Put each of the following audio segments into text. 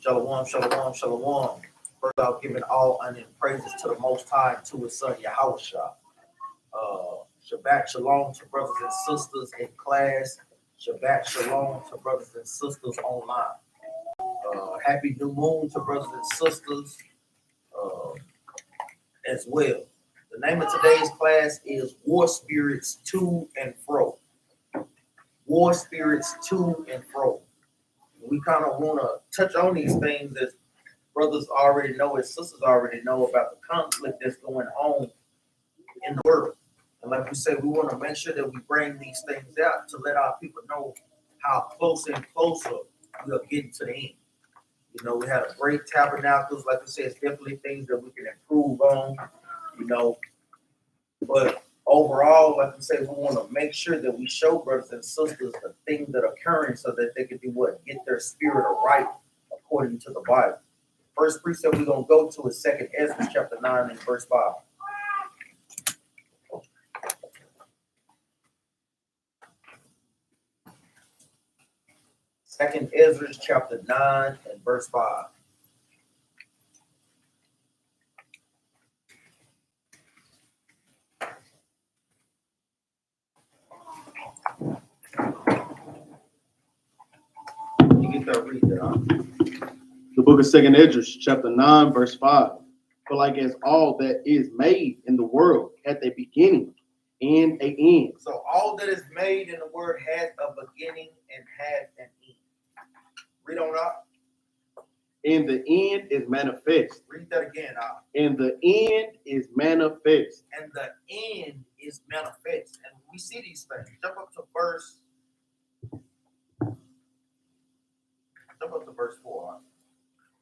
Shalom, shalom, shalom. First off, giving all honor and praises to the Most High and to His Son, Yahushua. Shabbat shalom to brothers and sisters in class. Shabbat shalom to brothers and sisters online. Happy new moon to brothers and sisters as well. The name of today's class is War Spirits To And Fro. War Spirits To And Fro. We kind of want to touch on these things as brothers already know, as sisters already know about the conflict that's going on in the world. And like we said, we want to make sure that we bring these things out to let our people know how closer and closer we are getting to the end. You know, we had a great tabernacles. Like we said, it's definitely things that we can improve on, you know. But overall, like we say, we want to make sure that we show brothers and sisters the things that are occurring so that they can do what? Get their spirit right according to the Bible. First precept we're going to go to is 2nd Ezra chapter 9 and verse 5. Second Ezra chapter 9 and verse 5. You get that read that, huh? The book of 2nd Ezra chapter 9 verse 5. For like as all that is made in the world hath a beginning and an end. So all that is made in the world has a beginning and has an end. Read on up. And the end is manifest. Read that again up. And the end is manifest. And the end is manifest. And we see these things. Jump up to verse 4. Huh?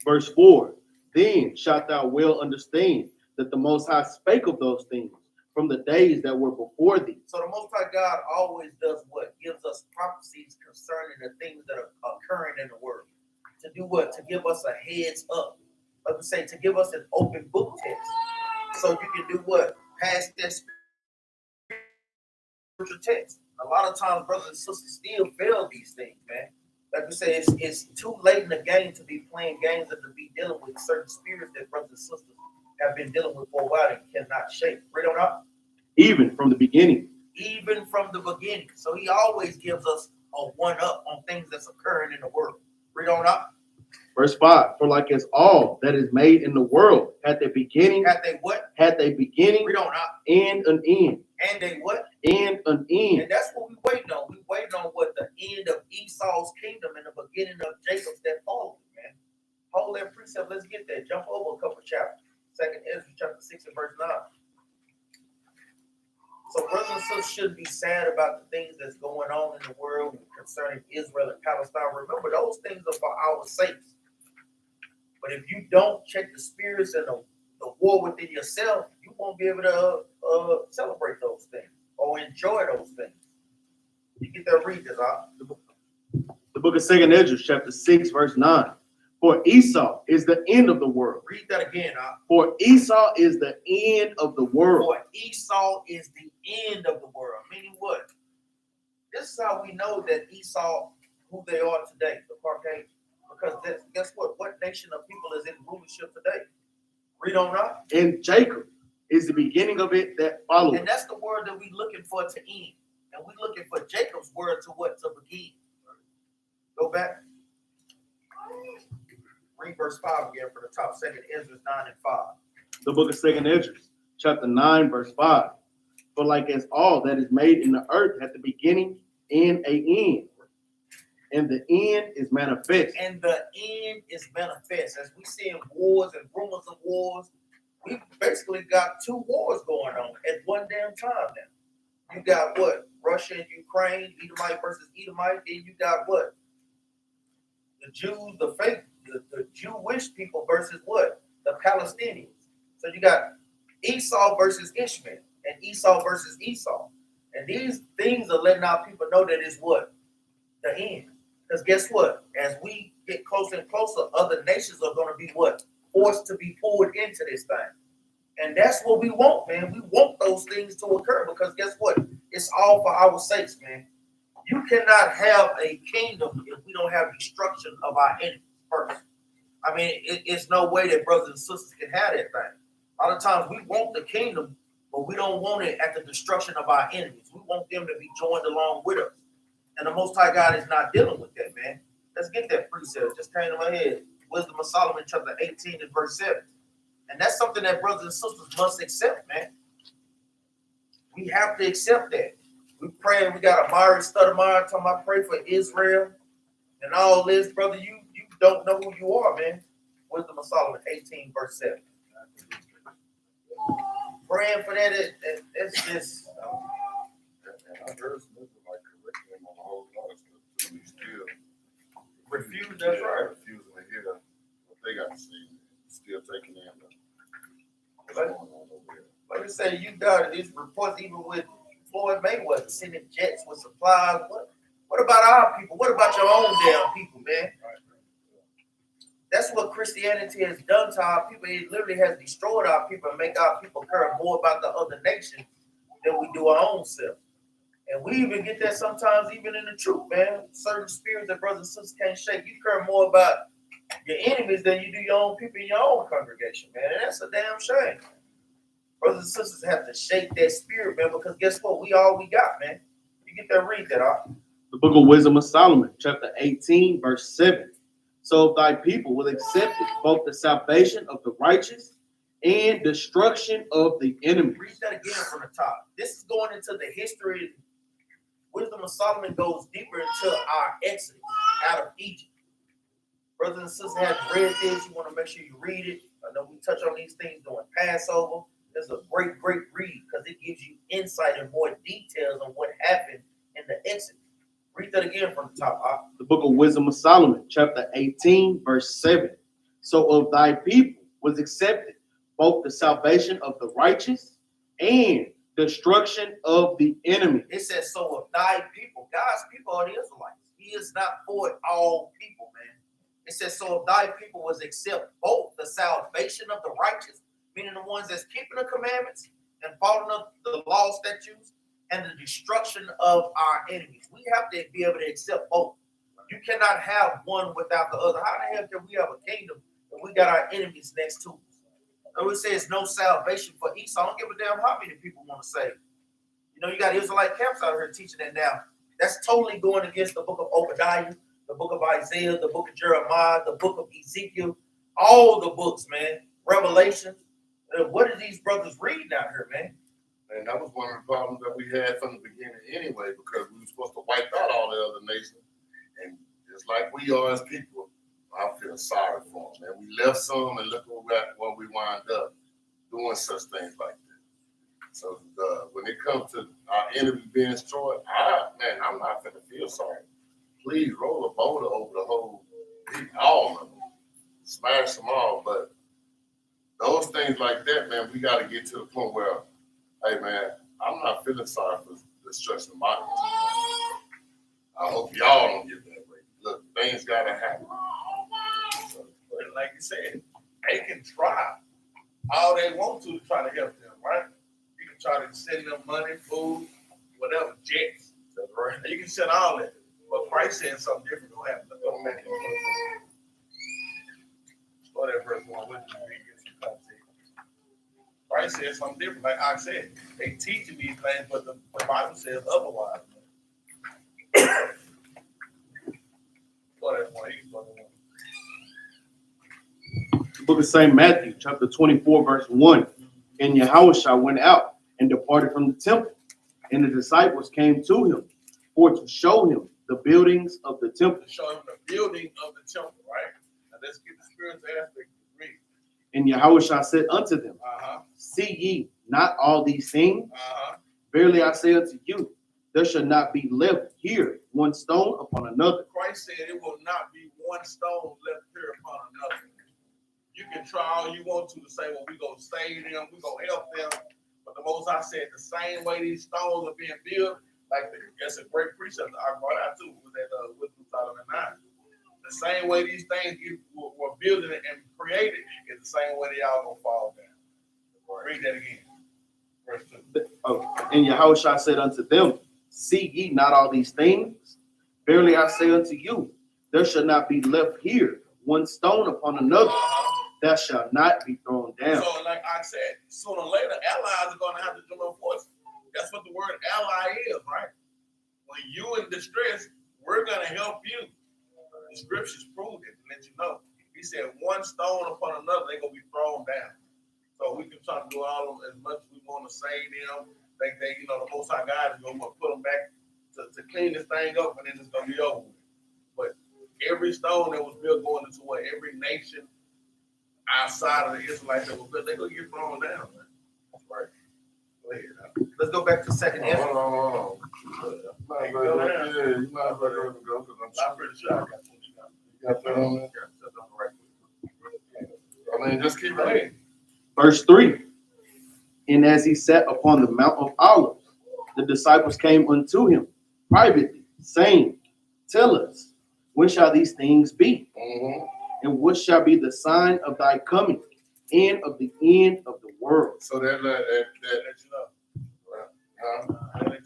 Verse 4. Then shalt thou well understand that the Most High spake of those things from the days that were before thee. So the Most High God always does what? Gives us prophecies concerning the things that are occurring in the world. To do what? To give us a heads up. Like we say, to give us an open book test. So you can do what? Pass that spiritual test. A lot of times, brothers and sisters still fail these things, man. Like we say, it's too late in the game to be playing games and to be dealing with certain spirits that brothers and sisters have been dealing with for a while and cannot shake. Read on up. Even from the beginning. Even from the beginning. So he always gives us a one-up on things that's occurring in the world. Read on up. Verse 5. For like as all that is made in the world hath a beginning. Hath they what? Hath a beginning. Read on up. And an end. And they what? And an end. And that's what we waiting on. We waiting on what? The end of Esau's kingdom and the beginning of Jacob's that followed, man. Hold that precept. Let's get there. Jump over a couple chapters. 2nd Ezra chapter 6 and verse 9. So brothers and sisters shouldn't be sad about the things that's going on in the world concerning Israel and Palestine. Remember, those things are for our sakes. But if you don't check the spirits and the war within yourself, you won't be able to celebrate those things or enjoy those things. You get that read this out. The book of 2nd Ezra chapter 6 verse 9. For Esau is the end of the world. Read that again, huh? For Esau is the end of the world. For Esau is the end of the world. Meaning what? This is how we know that Esau, who they are today, the Caucasians. Because guess what? What nation of people is in rulership today? Read on up. And Jacob is the beginning of it that follows. And that's the word that we're looking for to end. And we're looking for Jacob's word to what? To begin. Go back. Read verse 5 again for the top. 2nd Ezra 9 and 5. The book of 2nd Ezra, chapter 9, verse 5. For like as all that is made in the earth at the beginning and an end, and the end is manifest. And the end is manifest. As we see in wars and rumors of wars, we basically got two wars going on at one damn time now. You got what? Russia and Ukraine, Edomite versus Edomite. Then you got what? The Jews, the fake, the Jewish people versus what? The Palestinians. So you got Esau versus Ishmael and Esau versus Esau. And these things are letting our people know that it's what? The end. Because guess what? As we get closer and closer, other nations are going to be what? Forced to be pulled into this thing. And that's what we want, man. We want those things to occur because guess what? It's all for our sakes, man. You cannot have a kingdom if we don't have destruction of our enemies first. I mean, it's no way that brothers and sisters can have that thing. A lot of times we want the kingdom, but we don't want it at the destruction of our enemies. We want them to be joined along with us. And the Most High God is not dealing with that, man. Let's get that precept. It just came to my head. Wisdom of Solomon, chapter 18 and verse 7. And that's something that brothers and sisters must accept, man. We have to accept that. We pray, we got a Mari Studdemeyer talking about pray for Israel and all this, brother. You don't know who you are, man. Wisdom of Solomon 18, verse 7. Praying for that, it's just. I heard some like curriculum on a whole lot of stuff too. We still Refuse, that's right. refusing to hear what they got to say. Still taking in what's Like- going on over there. Like I say, you got these reports even with Floyd Mayweather sending jets with supplies. What about our people? What about your own damn people, man? That's what Christianity has done to our people. It literally has destroyed our people and make our people care more about the other nations than we do our own self. And we even get that sometimes even in the truth, man. Certain spirits that brothers and sisters can't shake. You care more about your enemies than you do your own people in your own congregation, man. And that's a damn shame. Brothers and sisters have to shake that spirit, man, because guess what? We all we got, man. You get that, read that off. The book of Wisdom of Solomon, chapter 18, verse 7. So if thy people will accept it, both the salvation of the righteous and destruction of the enemy. Read that again from the top. This is going into the history. Wisdom of Solomon goes deeper into our exodus out of Egypt. Brothers and sisters have read this. You want to make sure you read it. I know we touch on these things during Passover. It's a great read because it gives you insight and more details on what happened in the exodus. Read that again from the top. The book of Wisdom of Solomon, chapter 18, verse 7. So of thy people was accepted both the salvation of the righteous and destruction of the enemy. It says, so of thy people. God's people are the Israelites. He is not for all people, man. It says, so of thy people was accept both the salvation of the righteous, meaning the ones that's keeping the commandments and following up the law, statutes, and the destruction of our enemies. We have to be able to accept both. You cannot have one without the other. How the hell can we have a kingdom if we got our enemies next to us? So it says no salvation for Esau. I don't give a damn how many people want to say. You know, you got Israelite camps out here teaching that now. That's totally going against the book of Obadiah, the book of Isaiah, the book of Jeremiah, the book of Ezekiel, all the books, man. Revelation. What are these brothers reading out here, man? And that was one of the problems that we had from the beginning anyway, because we were supposed to wipe out all the other nations. And just like we are as people, I feel sorry for them. And we left some and look where we wind up doing such things like that. So when it comes to our enemy being destroyed, I'm not going to feel sorry. Please roll a boulder over the whole, all of them. Smash them all. But those things like that, man, we got to get to the point where, hey, man, I'm not feeling sorry for the destruction of my country. I hope y'all don't get that way. Look, things got to happen. So, like you said, they can try all they want to try to help them, right? You can try to send them money, food, whatever, jets. That's right. You can send all that. But Christ said something different will happen. Don't make it. Go that verse 1 with you. Get some context. Christ said something different. Like I said, they teaching these things, but the Bible says otherwise. Go that one. You can go that one. The book of St. Matthew, chapter 24, verse 1. And Yahushua went out and departed from the temple, and the disciples came to him for to show him the buildings of the temple. To show him the building of the temple, right? Now let's get the spiritual aspect of the Greek. And Yahushua said unto them, See ye not all these things? Verily I say unto you, there shall not be left here one stone upon another. Christ said it will not be one stone left here upon another. You can try all you want to say, well, we're going to save them, we're going to help them. But the Most High said the same way these stones are being built, like that's a great precept I brought out too, with that Wisdom of Solomon 9. The same way these things were built and created is the same way they all going to fall down. Read that again. Verse 2. And Yahushua said unto them, See ye not all these things? Verily I say unto you, there shall not be left here one stone upon another, that shall not be thrown down. So, like I said, sooner or later, allies are going to have to join forces. That's what the word ally is, right? When you in distress, we're going to help you. The scriptures prove it and let you know. He said, one stone upon another, they're going to be thrown down. So we can try to do all of them as much as we want to save them. They, the Most High God is going to put them back to clean this thing up, and then it's going to be over with. But every stone that was built going into what every nation outside of the Israelites that was built, they're going to get thrown down, man. That's right. Go ahead. Let's go back to second Ezra. Hold on. You might as well go, because I'm pretty sure I got something. you got that on there. I mean, just keep reading. Verse 3. And as he sat upon the Mount of Olives, the disciples came unto him privately, saying, Tell us, when shall these things be? Mm-hmm. And what shall be the sign of thy coming and of the end of the world? So that Let you know. huh? Let you know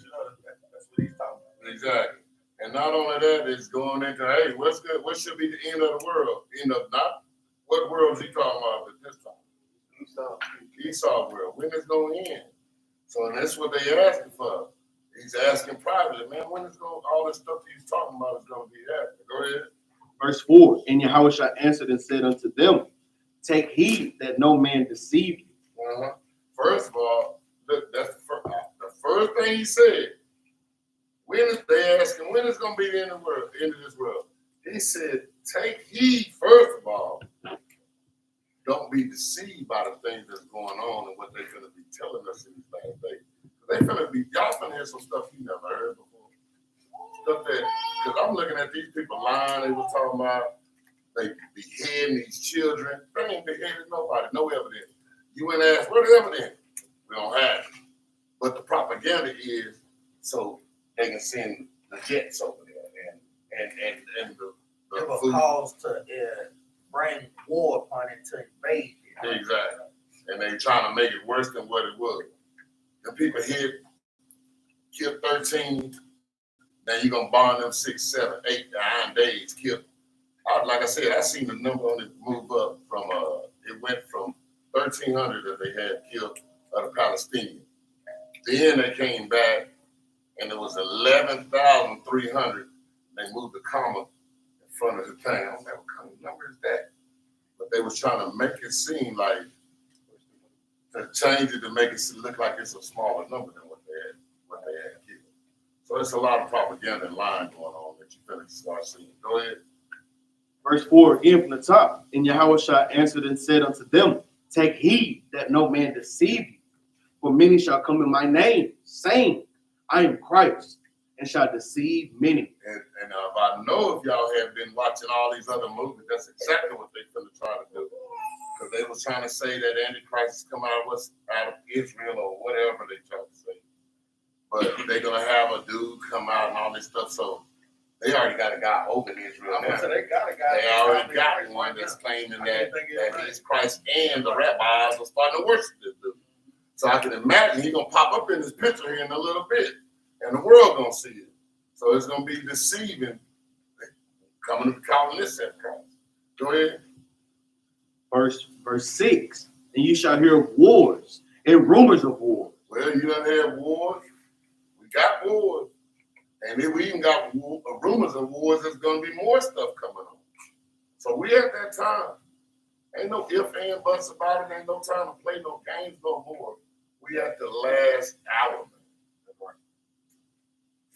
that's what he's talking about. Exactly. And not only that, it's going into, hey, what's good? What should be the end of the world? End of not what world is he talking about at this time? Esau world. When is going to end? So and that's what they asking for. He's asking privately, man, when is going all this stuff he's talking about is going to be happening? Go ahead. Verse 4. And Yahushua answered and said unto them, Take heed that no man deceive you. Uh-huh. First of all, look, that's the first thing he said. They asking when is going to be the end of this world? He said, take heed, first of all. Don't be deceived by the things that's going on and what they're going to be telling us in these last days. Y'all finna hear some stuff you never heard before. Stuff that, because I'm looking at these people lying, they were talking about they beheading these children. They ain't beheaded nobody, no evidence. You went and asked, where's the evidence? We don't have it. But the propaganda is so they can send the jets over there and the It was food. caused to bring war upon it, to invade it. Exactly. And they trying to make it worse than what it was. The people here killed 13. Now you're going to bond them 6, 7, 8, 9 days killed. Like I said, I seen the number on it move up from, it went from 1,300 that they had killed of the Palestinians. Then they came back and it was 11,300. They moved the comma in front of the thing. I don't know what kind of number is that. But they was trying to make it seem like, to change it to make it look like it's a smaller number than what they had killed. So it's a lot of propaganda and lying going on that you're going to start seeing. Go ahead. Verse 4 again from the top. And Yahushua answered and said unto them, Take heed that no man deceive you. For many shall come in my name, saying, I am Christ, and shall deceive many. And if I know if y'all have been watching all these other movies, that's exactly what they finna try to do. Because they was trying to say that Antichrist is coming out of Israel or whatever they try to say. But they're gonna have a dude come out and all this stuff. So they already got a guy over in Israel now. So they got a guy. They already got one that's claiming that he's Christ, and the rabbis are starting to worship this dude. So I can imagine he's gonna pop up in this picture here in a little bit, and the world gonna see it. So it's gonna be deceiving, coming to calling this at Christ. Go ahead. Verse 6. And you shall hear of wars and rumors of wars. Well, you done had wars. We got wars, and then we even got rumors of wars. There's gonna be more stuff coming on. So we at that time. Ain't no if and buts about it. Ain't no time to play no games no more. We at the last hour, man.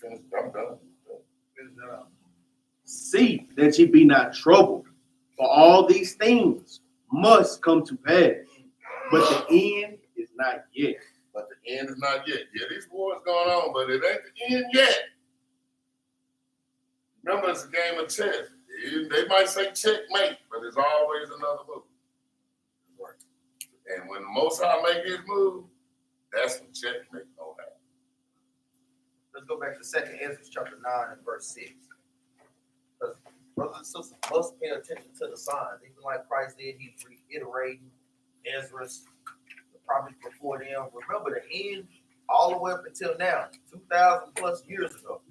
Finished. I'm done. See that ye be not troubled, for all these things must come to pass, but the end is not yet. But the end is not yet. Yeah, these wars going on, but it ain't the end yet. Remember, it's a game of chess. They might say checkmate, but there's always another move. And when the Most High make his move, that's when checkmate don't happen. Let's go back to second Ezra chapter 9 and verse 6. Because brothers and sisters must pay attention to the signs. Even like Christ did, he's reiterating Ezra's, the prophets before them. Remember the end all the way up until now, 2,000 plus years ago.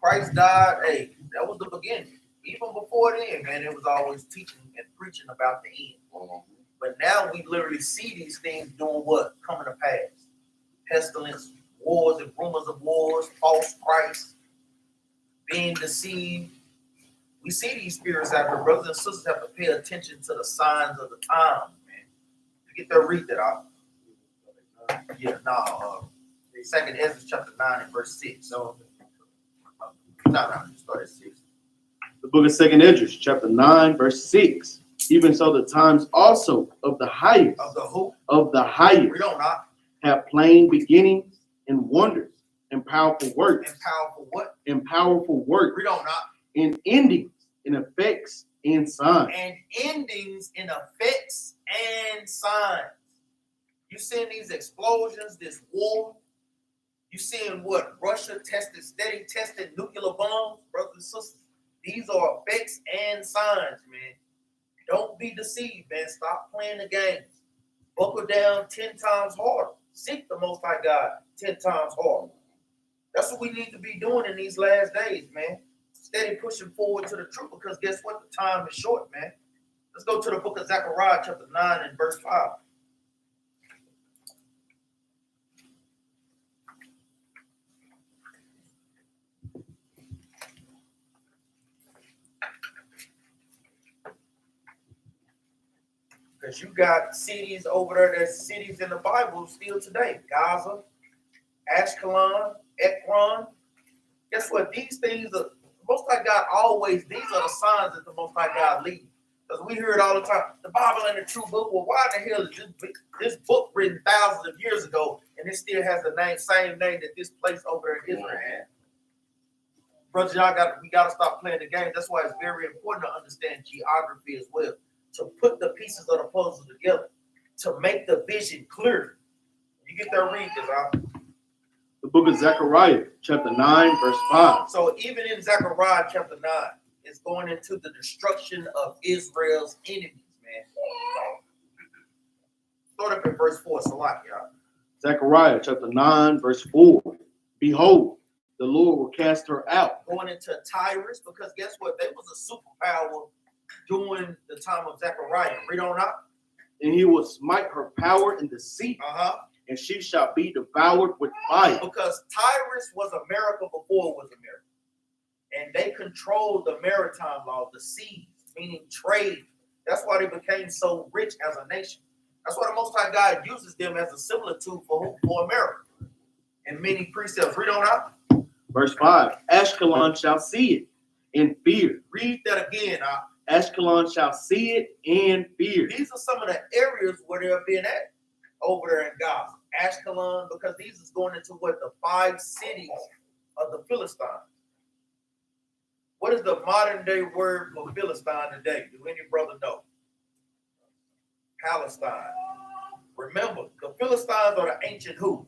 Christ died, hey, that was the beginning. Even before then, man, it was always teaching and preaching about the end. But now we literally see these things doing what? Coming to pass. Pestilence, wars and rumors of wars, false Christ, being deceived. We see these spirits out there. Brothers and sisters have to pay attention to the signs of the times, man. You get there, read that out. Yeah, no. Second Ezra chapter 9 and verse 6. No, you start at 6. The book of Second Ezra, chapter 9, verse 6. Even so, the times also of the highest, Of the who? of the highest, We don't not. have plain beginnings and wonders and powerful works, And powerful what? and powerful works, We don't not. and endings and effects and signs. And endings in effects and signs. You seeing these explosions, this war? You seeing what? Russia steady testing nuclear bombs, brothers and sisters. These are effects and signs, man. Don't be deceived, man. Stop playing the games. Buckle down 10 times harder. Seek the Most High God 10 times harder. That's what we need to be doing in these last days, man. Steady pushing forward to the truth, because guess what? The time is short, man. Let's go to the book of Zechariah, chapter 9 and verse 5. Because you got cities over there, there's cities in the Bible still today. Gaza, Ashkelon, Ekron. Guess what? These things are, Most High God always, these are the signs that the Most High God leads. Because we hear it all the time. The Bible ain't a true book. Well, why the hell is this book written thousands of years ago and it still has the same name that this place over there in Israel had? Brothers, we gotta stop playing the game. That's why it's very important to understand geography as well. To put the pieces of the puzzle together, to make the vision clear. You get there, read this, huh? The book of Zechariah, chapter 9, verse 5. So even in Zechariah chapter 9, it's going into the destruction of Israel's enemies, man. Start up in verse 4, Salak, y'all. Zechariah, chapter 9, verse 4. Behold, the Lord will cast her out. Going into Tyrus, because guess what? They was a superpower during the time of Zechariah. Read on up. And he will smite her power in the sea, and she shall be devoured with fire. Because Tyrus was America before it was America. And they controlled the maritime law, the seas, meaning trade. That's why they became so rich as a nation. That's why the Most High God uses them as a similitude for America. And many precepts. Read on up. Verse 5. Ashkelon shall see it and fear. Read that again. Ashkelon shall see it and fear. These are some of the areas where they're being at over there in Gaza. Ashkelon, because these is going into what? The 5 cities of the Philistines. What is the modern day word for Philistine today? Do any brother know? Palestine. Remember, the Philistines are the ancient who?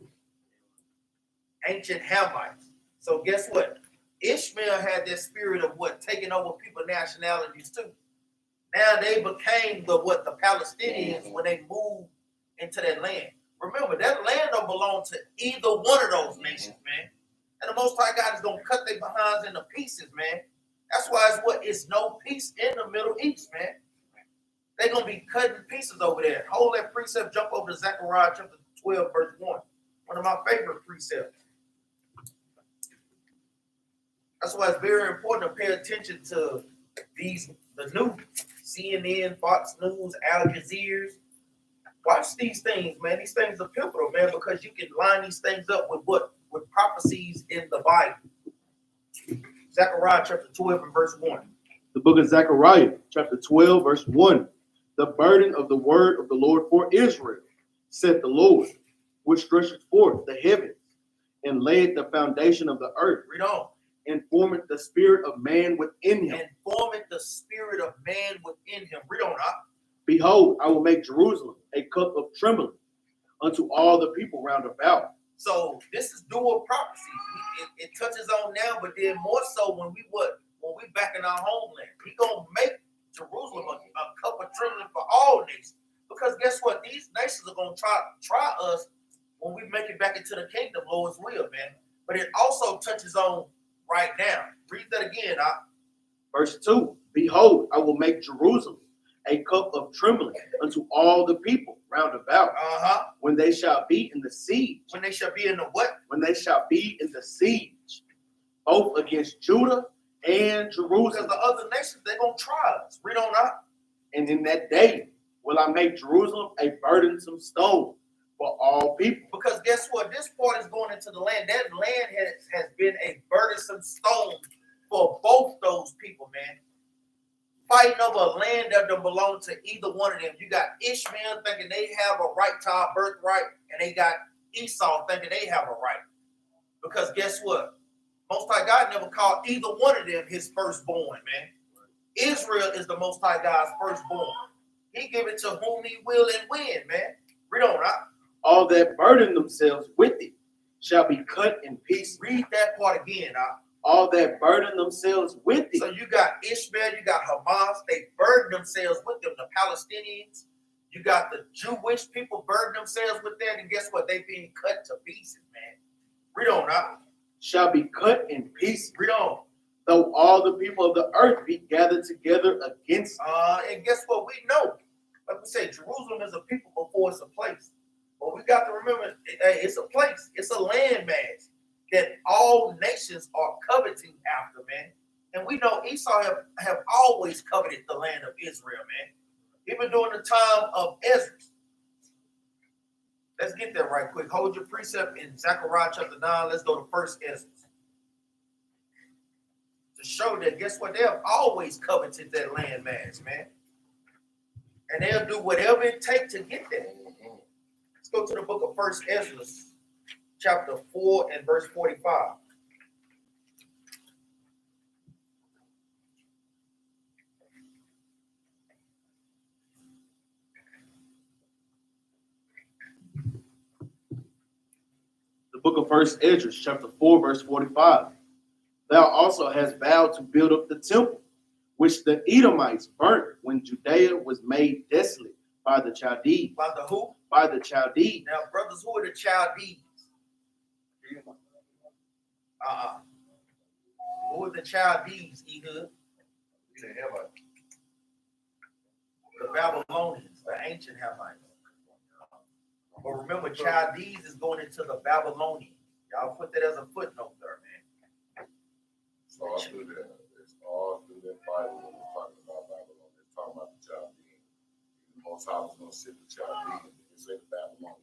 Ancient Hamites. So guess what? Ishmael had that spirit of what? Taking over people nationalities too. Now they became the Palestinians when they moved into that land. Remember, that land don't belong to either one of those nations, man. And the Most High God is going to cut their behinds into pieces, man. That's why it's no peace in the Middle East, man. They're going to be cutting pieces over there. Hold that precept, jump over to Zechariah chapter 12, verse 1. One of my favorite precepts. That's why it's very important to pay attention to the news. CNN, Fox News, Al Jazeera. Watch these things, man. These things are pivotal, man, because you can line these things up with what? With prophecies in the Bible. Zechariah chapter 12 and verse 1. The book of Zechariah, chapter 12, verse 1. The burden of the word of the Lord for Israel, said the Lord, which stretcheth forth the heavens and laid the foundation of the earth. Read on. And formeth the spirit of man within him. And formeth the spirit of man within him. Read on up. Behold, I will make Jerusalem a cup of trembling unto all the people round about. So this is dual prophecy. It touches on now, but then more so when we back in our homeland. He gonna make Jerusalem a cup of trembling for all nations. Because guess what? These nations are gonna try us when we make it back into the kingdom, Lord's will, man. But it also touches on right now. Read that again, Verse 2, behold, I will make Jerusalem a cup of trembling unto all the people round about, when they shall be in the siege. When they shall be in the what? When they shall be in the siege, both against Judah and Jerusalem. Because the other nations, they're going to try us. Read on out. And in that day will I make Jerusalem a burdensome stone for all people. Because guess what? This part is going into the land. That land has been a burdensome stone for both those people, man. Fighting over a land that don't belong to either one of them. You got Ishmael thinking they have a right to our birthright, and they got Esau thinking they have a right. Because guess what? Most High God never called either one of them his firstborn, man. Israel is the Most High God's firstborn. He give it to whom he will and when, man. Read on, right? All that burden themselves with it shall be cut in pieces. Read that part again, All that burden themselves with it. So you got Ishmael, you got Hamas, they burden themselves with them, the Palestinians. You got the Jewish people burden themselves with that, and guess what? They being cut to pieces, man. Read on, Shall be cut in pieces. Read on. Though all the people of the earth be gathered together against And guess what? We know, like we say, Jerusalem is a people before it's a place. But we got to remember, it's a place. It's a landmass that all nations are coveting after, man. And we know Esau have always coveted the land of Israel, man. Even during the time of Ezra. Let's get there right quick. Hold your precept in Zechariah chapter 9. Let's go to 1 Ezra. To show that, guess what? They have always coveted that landmass, man. And they'll do whatever it takes to get there. Let's go to the book of 1 Ezra, chapter 4 and verse 45. the book of 1 Ezra, chapter 4, verse 45. Thou also hast vowed to build up the temple, which the Edomites burnt when Judea was made desolate by the Chaldees. By the who? By the Chaldees. Now, brothers, who are the Chaldees? Who are the Chaldees, Ehud? The Babylonians, the ancient Hamites. But remember, Chaldees is going into the Babylonians. Y'all put that as a footnote there, man. It's all through that. It's all through that Bible when we're talking about Babylon. It's talking about the Chaldees. The Most High was going to sit the Chaldees. He said the Babylonians.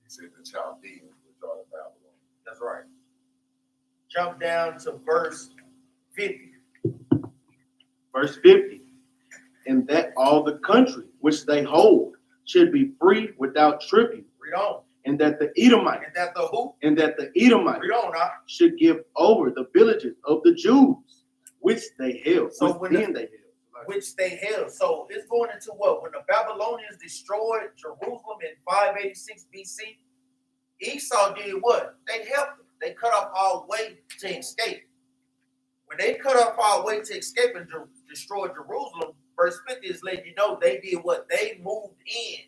He said the Chaldees, which are the Babylonians. That's right. Jump down to verse 50. Verse 50. And that all the country which they hold should be free without tribute. Read on. And that the Edomites. And that the who? And that the Edomites Read on now. should give over the villages of the Jews, which they held. So which when they held. Which they held. So it's going into what? When the Babylonians destroyed Jerusalem in 586 BC, Esau did what? They helped them. They cut off our way to escape. When they cut off our way to escape and destroy Jerusalem, verse 50 is letting you know they did what? They moved in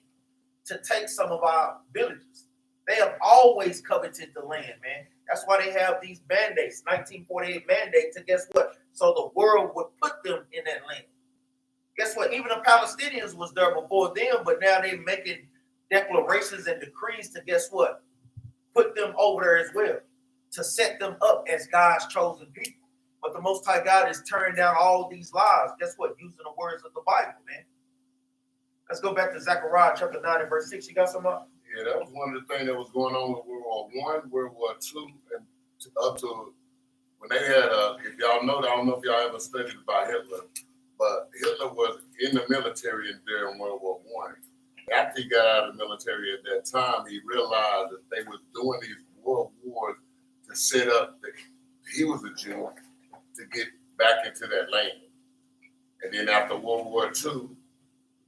to take some of our villages. They have always coveted the land, man. That's why they have these mandates, 1948 mandate to guess what? So the world would put them in that land. Guess what? Even the Palestinians was there before them, but now they're making declarations and decrees to guess what? Put them over there as well, to set them up as God's chosen people. But the Most High God is tearing down all these lies. Guess what? Using the words of the Bible, man. Let's go back to Zechariah chapter 9 and verse 6. You got some up? Yeah, that was one of the things that was going on with World War I, World War II, and up to when they had, if y'all know, I don't know if y'all ever studied about Hitler, but Hitler was in the military during World War I. After he got out of the military at that time, he realized that they were doing these world wars to set up, he was a Jew, to get back into that land. And then after World War II,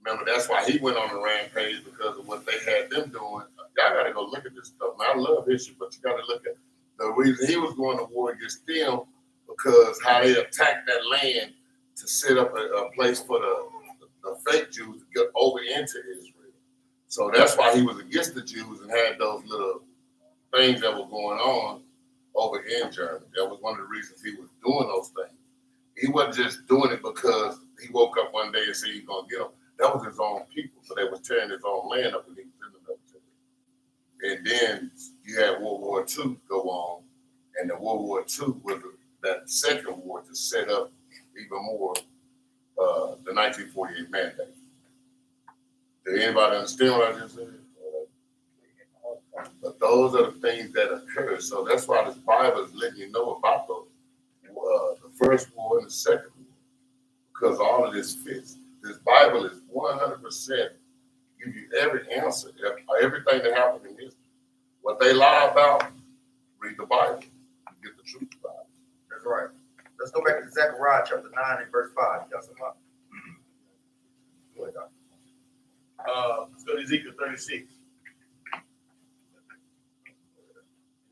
remember, that's why he went on the rampage, because of what they had them doing. Y'all got to go look at this stuff. Now, I love history, but you got to look at the reason he was going to war against them, because how they attacked that land to set up a place for the fake Jews to get over into Israel. So that's why he was against the Jews and had those little things that were going on over in Germany. That was one of the reasons he was doing those things. He wasn't just doing it because he woke up one day and said he's gonna get them. That was his own people, so they was tearing his own land up when he was in the military. And then you had World War II go on, and the World War II was that second war to set up even more the 1948 mandate. Did anybody understand what I just said? But those are the things that occur. So that's why this Bible is letting you know about the first war and the second war, because all of this fits. This Bible is 100% give you every answer, everything that happened in history. What they lie about, read the Bible. You get the truth about it. That's right. Let's go back to Zechariah chapter 9 and verse 5. You got some up? Go ahead, Doc. Let's go to Ezekiel 36.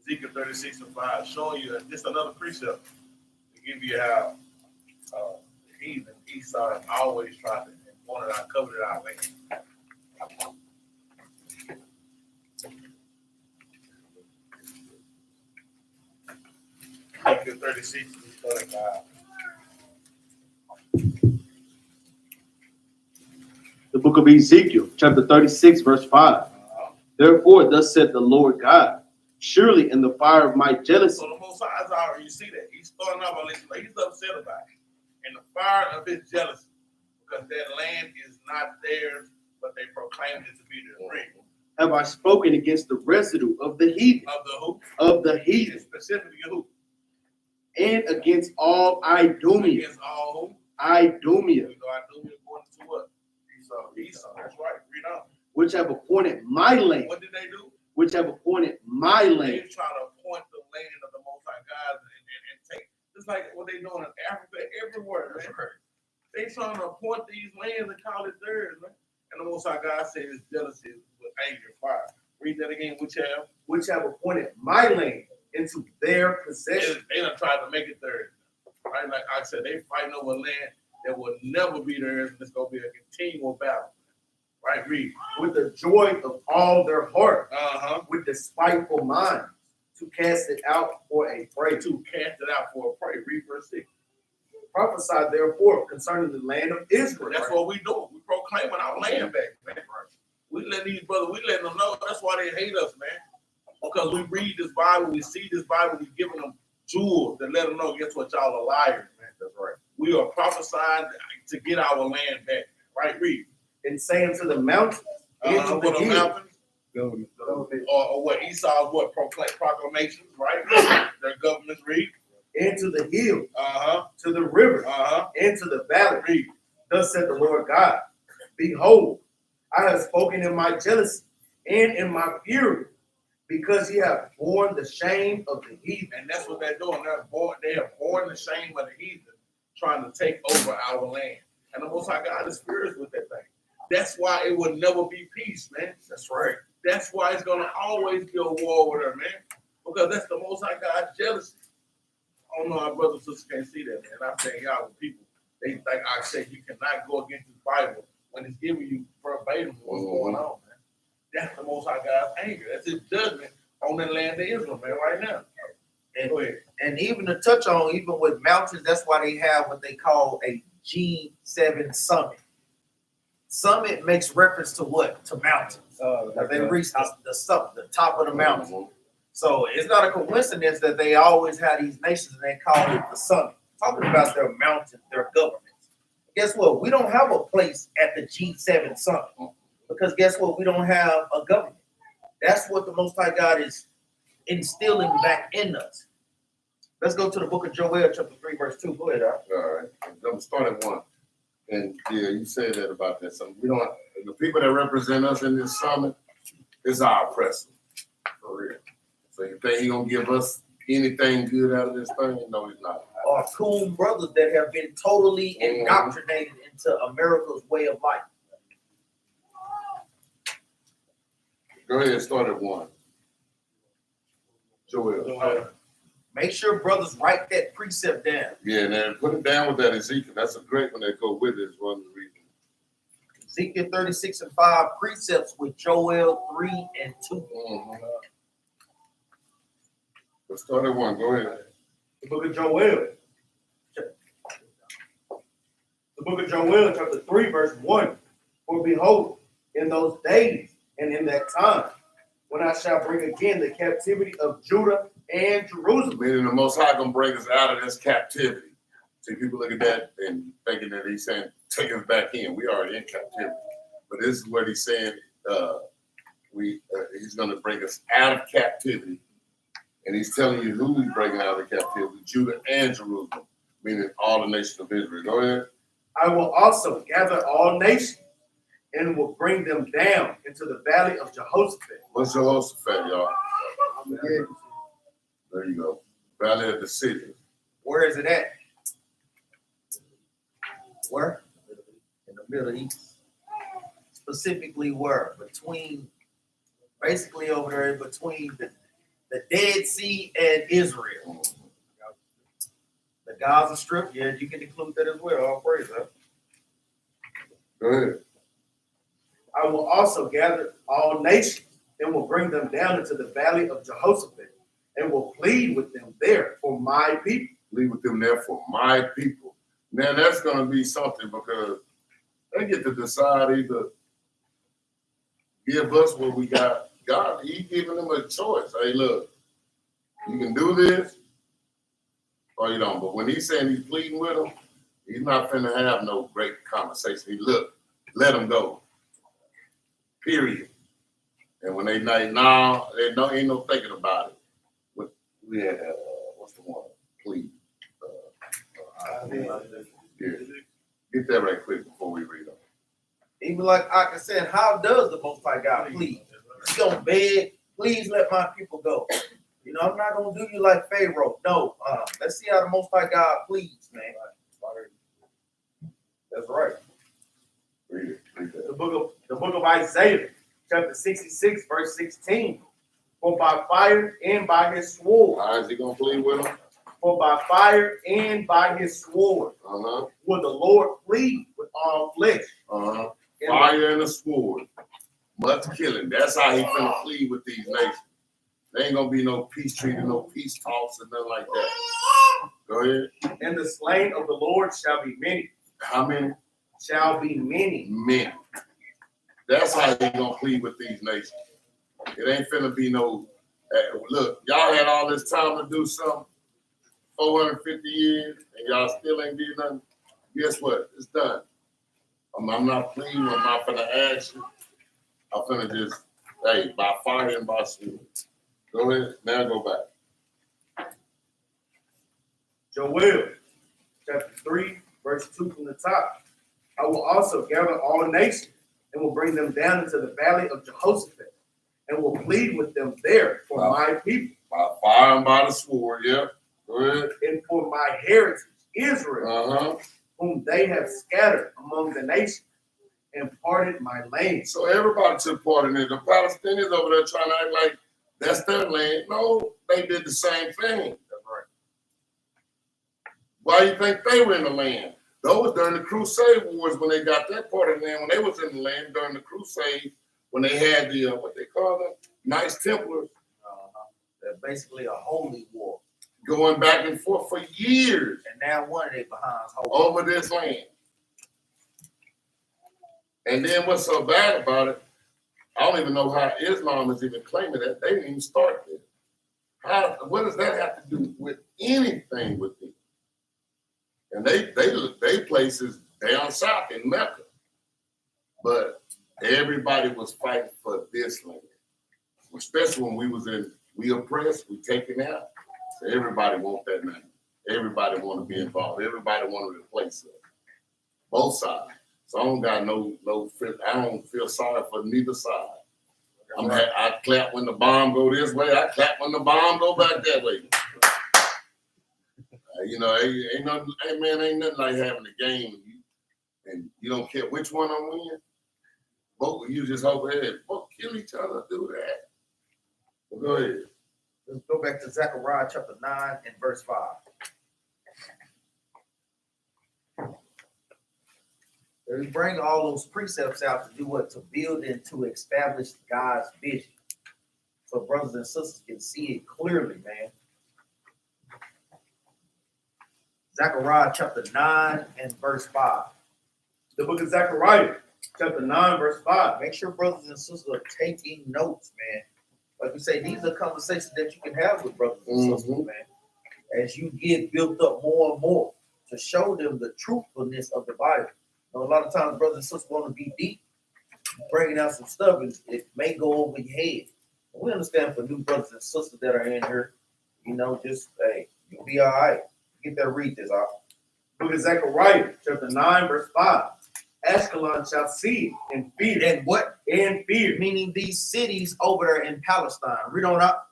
Ezekiel 36 and 5, showing you just another precept to give you how the heathen Esau always tried to wanted our covenant our land. Ezekiel 36 and 35. The book of Ezekiel, chapter 36, verse 5. Therefore, thus said the Lord God, surely in the fire of my jealousy. So the Most High is already, you see that. He's starting off on this, he's upset about it. In the fire of his jealousy, because that land is not theirs, but they proclaimed it to be their ring. Have I spoken against the residue of the heathen? Of the who? Of the heathen. Specifically who? And against all Idumea. Against all who? Idumea. We know Idumea according to what? Esau. That's right. Read on. Which have appointed my land. What did they do? Which have appointed my They land. trying to appoint the land of the Most High God and take. It's like what they doing in Africa, everywhere, man. They trying to appoint these lands and call it theirs, man. And the Most High God said his jealousy with anger and fire. Read that again. Which have Appointed my land into their possession. they done tried to make it theirs. Right? Like I said, they fighting over land that will never be theirs, and it's gonna be a continual battle. Right? Read. With the joy of all their heart. With With despiteful minds. To cast it out for a prey. to cast it out for a prey. Read verse 6. Prophesy therefore concerning the land of Israel. That's what we do. We proclaiming our land back, man. We let these brothers, we letting them know. That's why they hate us, man. Because we read this Bible, we see this Bible, we giving them jewels to let them know, guess what, y'all are liars, man. That's right. We are prophesying to get our land back. Right? Read. And saying to the mountains, into What the the mountains, or what Esau's proclamations, right? Their governments read. into the hill, Uh-huh. to the river, Uh-huh. into the valley. Read. Thus said the Lord God, behold, I have spoken in my jealousy and in my fury, because ye have borne the shame of the heathen. And that's what they're doing. They have borne the shame of the heathen, trying to take over our land. And the Most High God is furious with that thing. That's why it will never be peace, man. That's right. That's why it's gonna always be a war with her, man. Because that's the Most High God's jealousy. I don't know how brothers and sisters can't see that, man. I'm saying y'all with people, they like I said, you cannot go against the Bible when it's giving you verbatim what's going on, man. That's the Most High God's anger. That's his judgment on the land of Israel, man, right now. And, Go ahead. and even to touch on, even with mountains, that's why they have what they call a G7 summit. Summit makes reference to what? To mountains. They reach the top of the mountain. So it's not a coincidence that they always have these nations and they call it the summit, talking about their mountains, their governments. Guess what? We don't have a place at the G7 summit because guess what? We don't have a government. That's what the Most High God is instilling back in us. Let's go to the book of Joel, chapter 3, verse 2. Go ahead, Al. All right. I'm starting at 1. And yeah, you said that about that. So we don't. The people that represent us in this summit is our oppressor, for real. So you think he gonna give us anything good out of this thing? No, he's not. Our coon brothers that have been totally indoctrinated into America's way of life. Go ahead, start at 1. Joel. Make sure brothers write that precept down. Yeah, and put it down with that Ezekiel. That's a great one that go with it. Is one of the reasons. Ezekiel 36 and 5 precepts with Joel 3 and 2. Let's start at 1. Go ahead. The book of Joel, The book of Joel, chapter 3, verse 1. For behold, in those days and in that time, when I shall bring again the captivity of Judah and Jerusalem. Meaning the Most High gonna bring us out of this captivity. See, people look at that and thinking that he's saying, take us back in. We already in captivity. But this is what he's saying. He's gonna bring us out of captivity. And he's telling you who he's bringing out of captivity, Judah and Jerusalem, meaning all the nations of Israel. Go ahead. I will also gather all nations and will bring them down into the valley of Jehoshaphat. What's Jehoshaphat, y'all? There you go. Valley of the city. Where is it at? Where? In the Middle East. Specifically where? Basically over there between the Dead Sea and Israel. The Gaza Strip, yeah, you can include that as well. All praise, huh? Go ahead. I will also gather all nations and will bring them down into the valley of Jehoshaphat and will plead with them there for my people. Plead with them there for my people. Now that's going to be something because they get to decide either give us what we got. God, He giving them a choice. Hey, look, you can do this or you don't. But when He's saying He's pleading with them, He's not finna have no great conversation. He look, let them go. Period. And when they like, nah, they no ain't no thinking about it. We had what's the one? Please. Yeah. Get that right quick before we read them. Even like I said, how does the Most High God plead? He's gonna beg, please let my people go. You know, I'm not gonna do you like Pharaoh. No, let's see how the Most High God pleads, man. That's right. Read it. Read that. The book of Isaiah, chapter 66, verse 16. For by fire and by his sword. How is He gonna plead with them? For by fire and by his sword Uh-huh. will the Lord plead with all flesh. Uh-huh. Fire and a sword. Much killing. That's how He finna plead with these nations. There ain't gonna be no peace treaty, no peace talks, and nothing like that. Go ahead. And the slain of the Lord shall be many. How many? Shall be many. Many. That's how He gonna plead with these nations. It ain't finna be no. Look, y'all had all this time to do something. 450 years, and y'all still ain't did nothing. Guess what? It's done. I'm not pleading. I'm not finna ask you. I'm finna just, hey, by fire and by sword. Go ahead. Now go back. Joel, chapter 3, verse 2 from the top. I will also gather all nations and will bring them down into the valley of Jehoshaphat and will plead with them there for my people. By fire and by the sword, yeah. Go ahead. And for my heritage, Israel, Uh-huh. whom they have scattered among the nations and parted my land. So everybody took part in it. The Palestinians over there trying to act like that's their land. No, they did the same thing. That's right. Why do you think they were in the land? Those during the Crusade Wars when they got that part of the land, when they was in the land during the Crusade, when they had the, what they call them, Knights Templars. They're basically a holy war. Going back and forth for years. And now one of their behinds over this land. And then what's so bad about it, I don't even know how Islam is even claiming that. They didn't even start there. What does that have to do with anything with it? And they places down south in Mecca. But everybody was fighting for this land. Especially when we oppressed, we taken out. So everybody want that land. Everybody want to be involved. Everybody want to replace it. Both sides. So I don't got no I don't feel sorry for neither side. I clap when the bomb go this way. I clap when the bomb go back that way. Ain't nothing like having a game and you don't care which one I'm winning. Both you just hope both kill each other, do that. Well, go ahead. Let's go back to Zechariah chapter 9 and verse 5. They bring all those precepts out to do what? To build and to establish God's vision. So brothers and sisters can see it clearly, man. Zechariah chapter 9 and verse 5. The book of Zechariah, chapter 9, verse 5. Make sure brothers and sisters are taking notes, man. Like we say, these are conversations that you can have with brothers and sisters, man. As you get built up more and more to show them the truthfulness of the Bible. You know, a lot of times brothers and sisters want to be deep, bringing out some stuff, and it may go over your head. We understand for new brothers and sisters that are in here, you know, just, hey, you'll be all right. Get that, read this out. Book of Zechariah, chapter 9, verse 5. Ashkelon shall see it and fear. And what? And fear. Meaning these cities over there in Palestine. Read on up.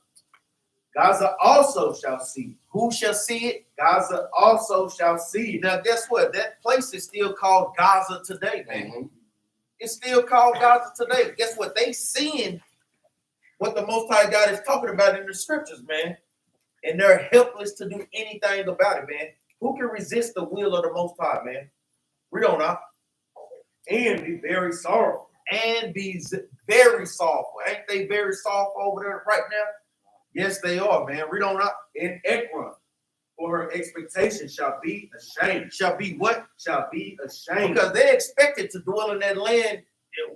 Gaza also shall see. Who shall see it? Gaza also shall see. Now, guess what? That place is still called Gaza today, man. It's still called Gaza today. Guess what? They seeing what the Most High God is talking about in the scriptures, man. And they're helpless to do anything about it, man. Who can resist the will of the Most High, man? Read on up. And be very sorrowful. And be very sorrowful. Ain't they very sorrowful over there right now? Yes, they are, man. Read on up. In Ekron, for her expectation shall be ashamed. Shall be what? Shall be ashamed. Because they expected to dwell in that land,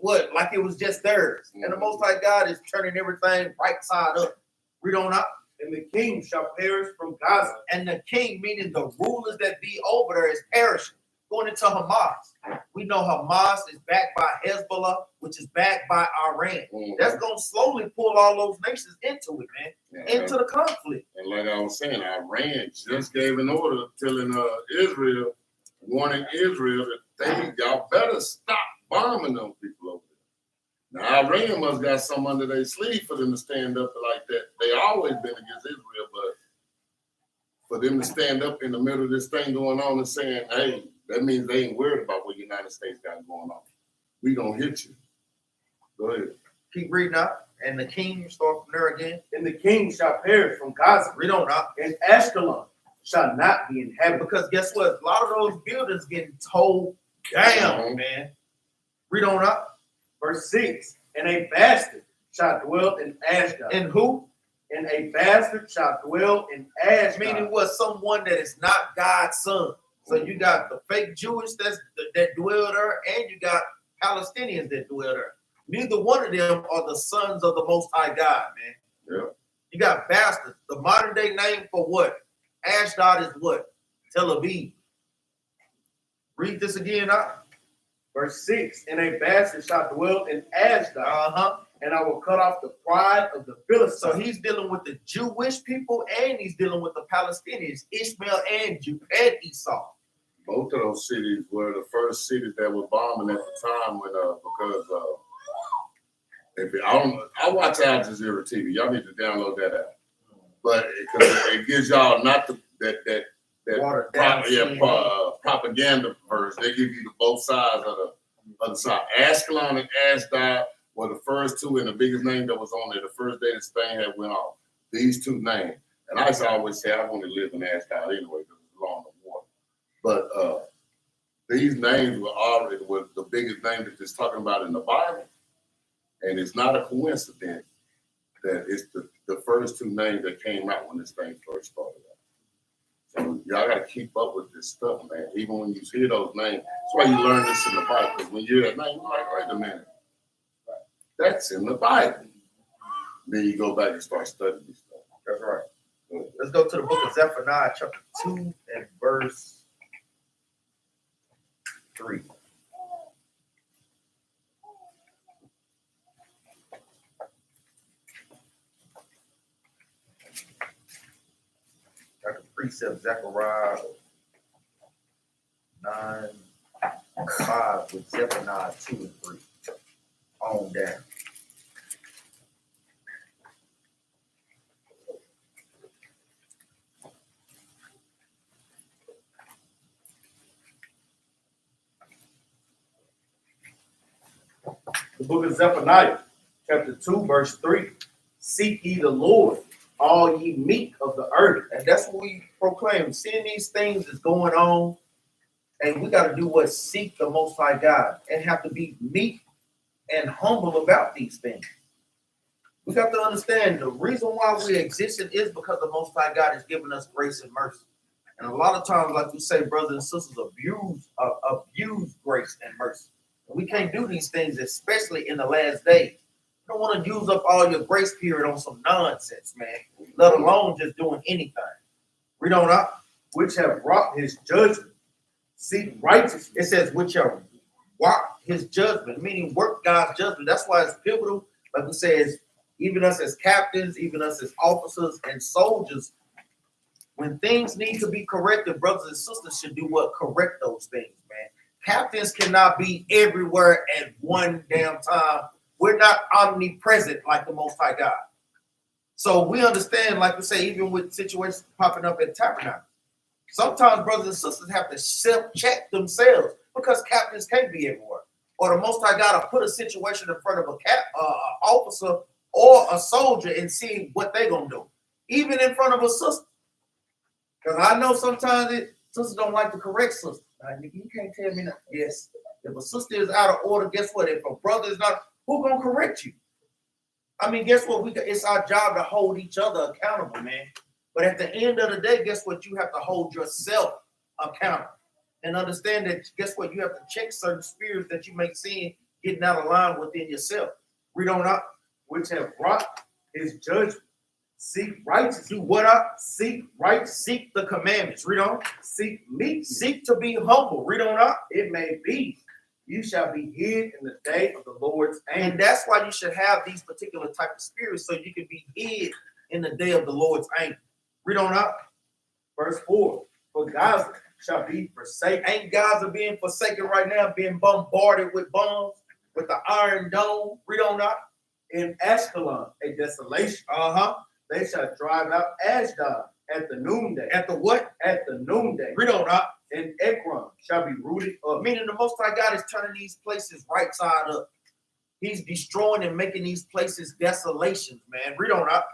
what? Like it was just theirs. And the Most High God is turning everything right side up. Read on up. And the king shall perish from Gaza. And the king, meaning the rulers that be over there, is perishing. Going into Hamas. We know Hamas is backed by Hezbollah, which is backed by Iran. That's going to slowly pull all those nations into it, man. Into the conflict. And like I was saying, Iran just gave an order telling Israel, warning Israel that y'all better stop bombing them people over there. Now, Iran must got some under their sleeve for them to stand up like that. They always been against Israel, but for them to stand up in the middle of this thing going on and saying, hey, that means they ain't worried about what the United States got going on. We gonna hit you. Go ahead. Keep reading up. And the king, start from there again. And the king shall perish from Gaza. Read on up. And Ashkelon shall not be inhabited. Because guess what? A lot of those buildings getting towed down, man. Read on up. Verse 6. And a bastard shall dwell in Ashdod. And who? And a bastard shall dwell in Ashdod. Meaning was someone that is not God's son. So you got the fake Jewish that dwell there, and you got Palestinians that dwell there. Neither one of them are the sons of the Most High God, man. Yeah. You got bastards. The modern day name for what? Ashdod is what? Tel Aviv. Read this again, Verse 6. And a bastard shall dwell in Ashdod. And I will cut off the pride of the Philistines. So he's dealing with the Jewish people, and he's dealing with the Palestinians, Ishmael and Esau. Both of those cities were the first cities that were bombing at the time when because I watch Al Jazeera TV. Y'all need to download that app. But because it gives y'all not that propaganda verse. They give you the both sides of the other side. Ashkelon and Ashdod were the first two and the biggest name that was on there the first day that Spain had went off. These two names. And I used to always say I want to live in Ashdod anyway because it's along the water. But these names were already the biggest name that it's talking about in the Bible. And it's not a coincidence that it's the first two names that came out when this thing first started out. So y'all got to keep up with this stuff, man. Even when you hear those names. That's why you learn this in the Bible. Because when you hear that name, you're like, wait a minute. That's in the Bible. Then you go back and start studying this stuff. That's right. Let's go to the book of Zephaniah, chapter 2 and verse 3. Got the precept Zechariah 9:5 with Zephaniah 2 and 3. On down. The book of Zephaniah, chapter 2, verse 3. Seek ye the Lord, all ye meek of the earth. And that's what we proclaim. Seeing these things is going on, and we got to do what? Seek the Most High God and have to be meek and humble about these things. We got to understand the reason why we're existing is because the Most High God has given us grace and mercy. And a lot of times, like we say, brothers and sisters abuse grace and mercy. And we can't do these things, especially in the last days. You don't want to use up all your grace period on some nonsense, man, let alone just doing anything. Read on up. Which have wrought his judgment, seek righteousness. It says, which have wrought his judgment, meaning work God's judgment. That's why it's pivotal. Like we say, even us as captains, even us as officers and soldiers, when things need to be corrected, brothers and sisters should do what? Correct those things, man. Captains cannot be everywhere at one damn time. We're not omnipresent like the Most High God. So we understand, like we say, even with situations popping up at Tabernacle, sometimes brothers and sisters have to self-check themselves because captains can't be everywhere. Or the Most High God will put a situation in front of an officer or a soldier and see what they're going to do, even in front of a sister. Because I know sometimes sisters don't like to correct sisters. You can't tell me that. Yes, if a sister is out of order, guess what? If a brother is not, who gonna correct you? I mean, guess what? It's our job to hold each other accountable, man. But at the end of the day, guess what? You have to hold yourself accountable and understand that. Guess what? You have to check certain spirits that you may see getting out of line within yourself. Read on up. Which have wrought his judgment, seek righteousness. Do what up? Seek right, Seek the commandments. Read on. seek meekness. Seek to be humble. Read on up. It may be you shall be hid in the day of the Lord's anger. And that's why you should have these particular type of spirits, so you can be hid in the day of the Lord's anger. Read on up. Verse 4. For Gaza shall be forsaken. Ain't Gaza being forsaken right now, being bombarded with bombs, with the Iron Dome? Read on up. In Ashkelon, a desolation. They shall drive out Ashdod at the noonday. At the what? At the noonday. Read on up. And Ekron shall be rooted up. Meaning the Most High God is turning these places right side up. He's destroying and making these places desolations, man. Read on up.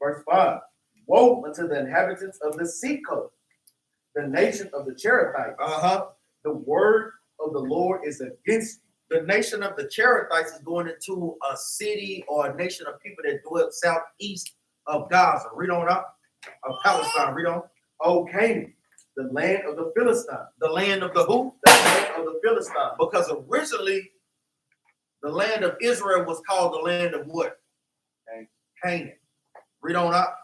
Verse 5. Woe unto the inhabitants of the sea coast, the nation of the Cherethites. The word of the Lord is against you. The nation of the Cherethites is going into a city or a nation of people that dwell southeast of Gaza. Read on up. Of Palestine. Read on. O Canaan, the land of the Philistines. The land of the who? The land of the Philistines. Because originally the land of Israel was called the land of what? Canaan. Read on up.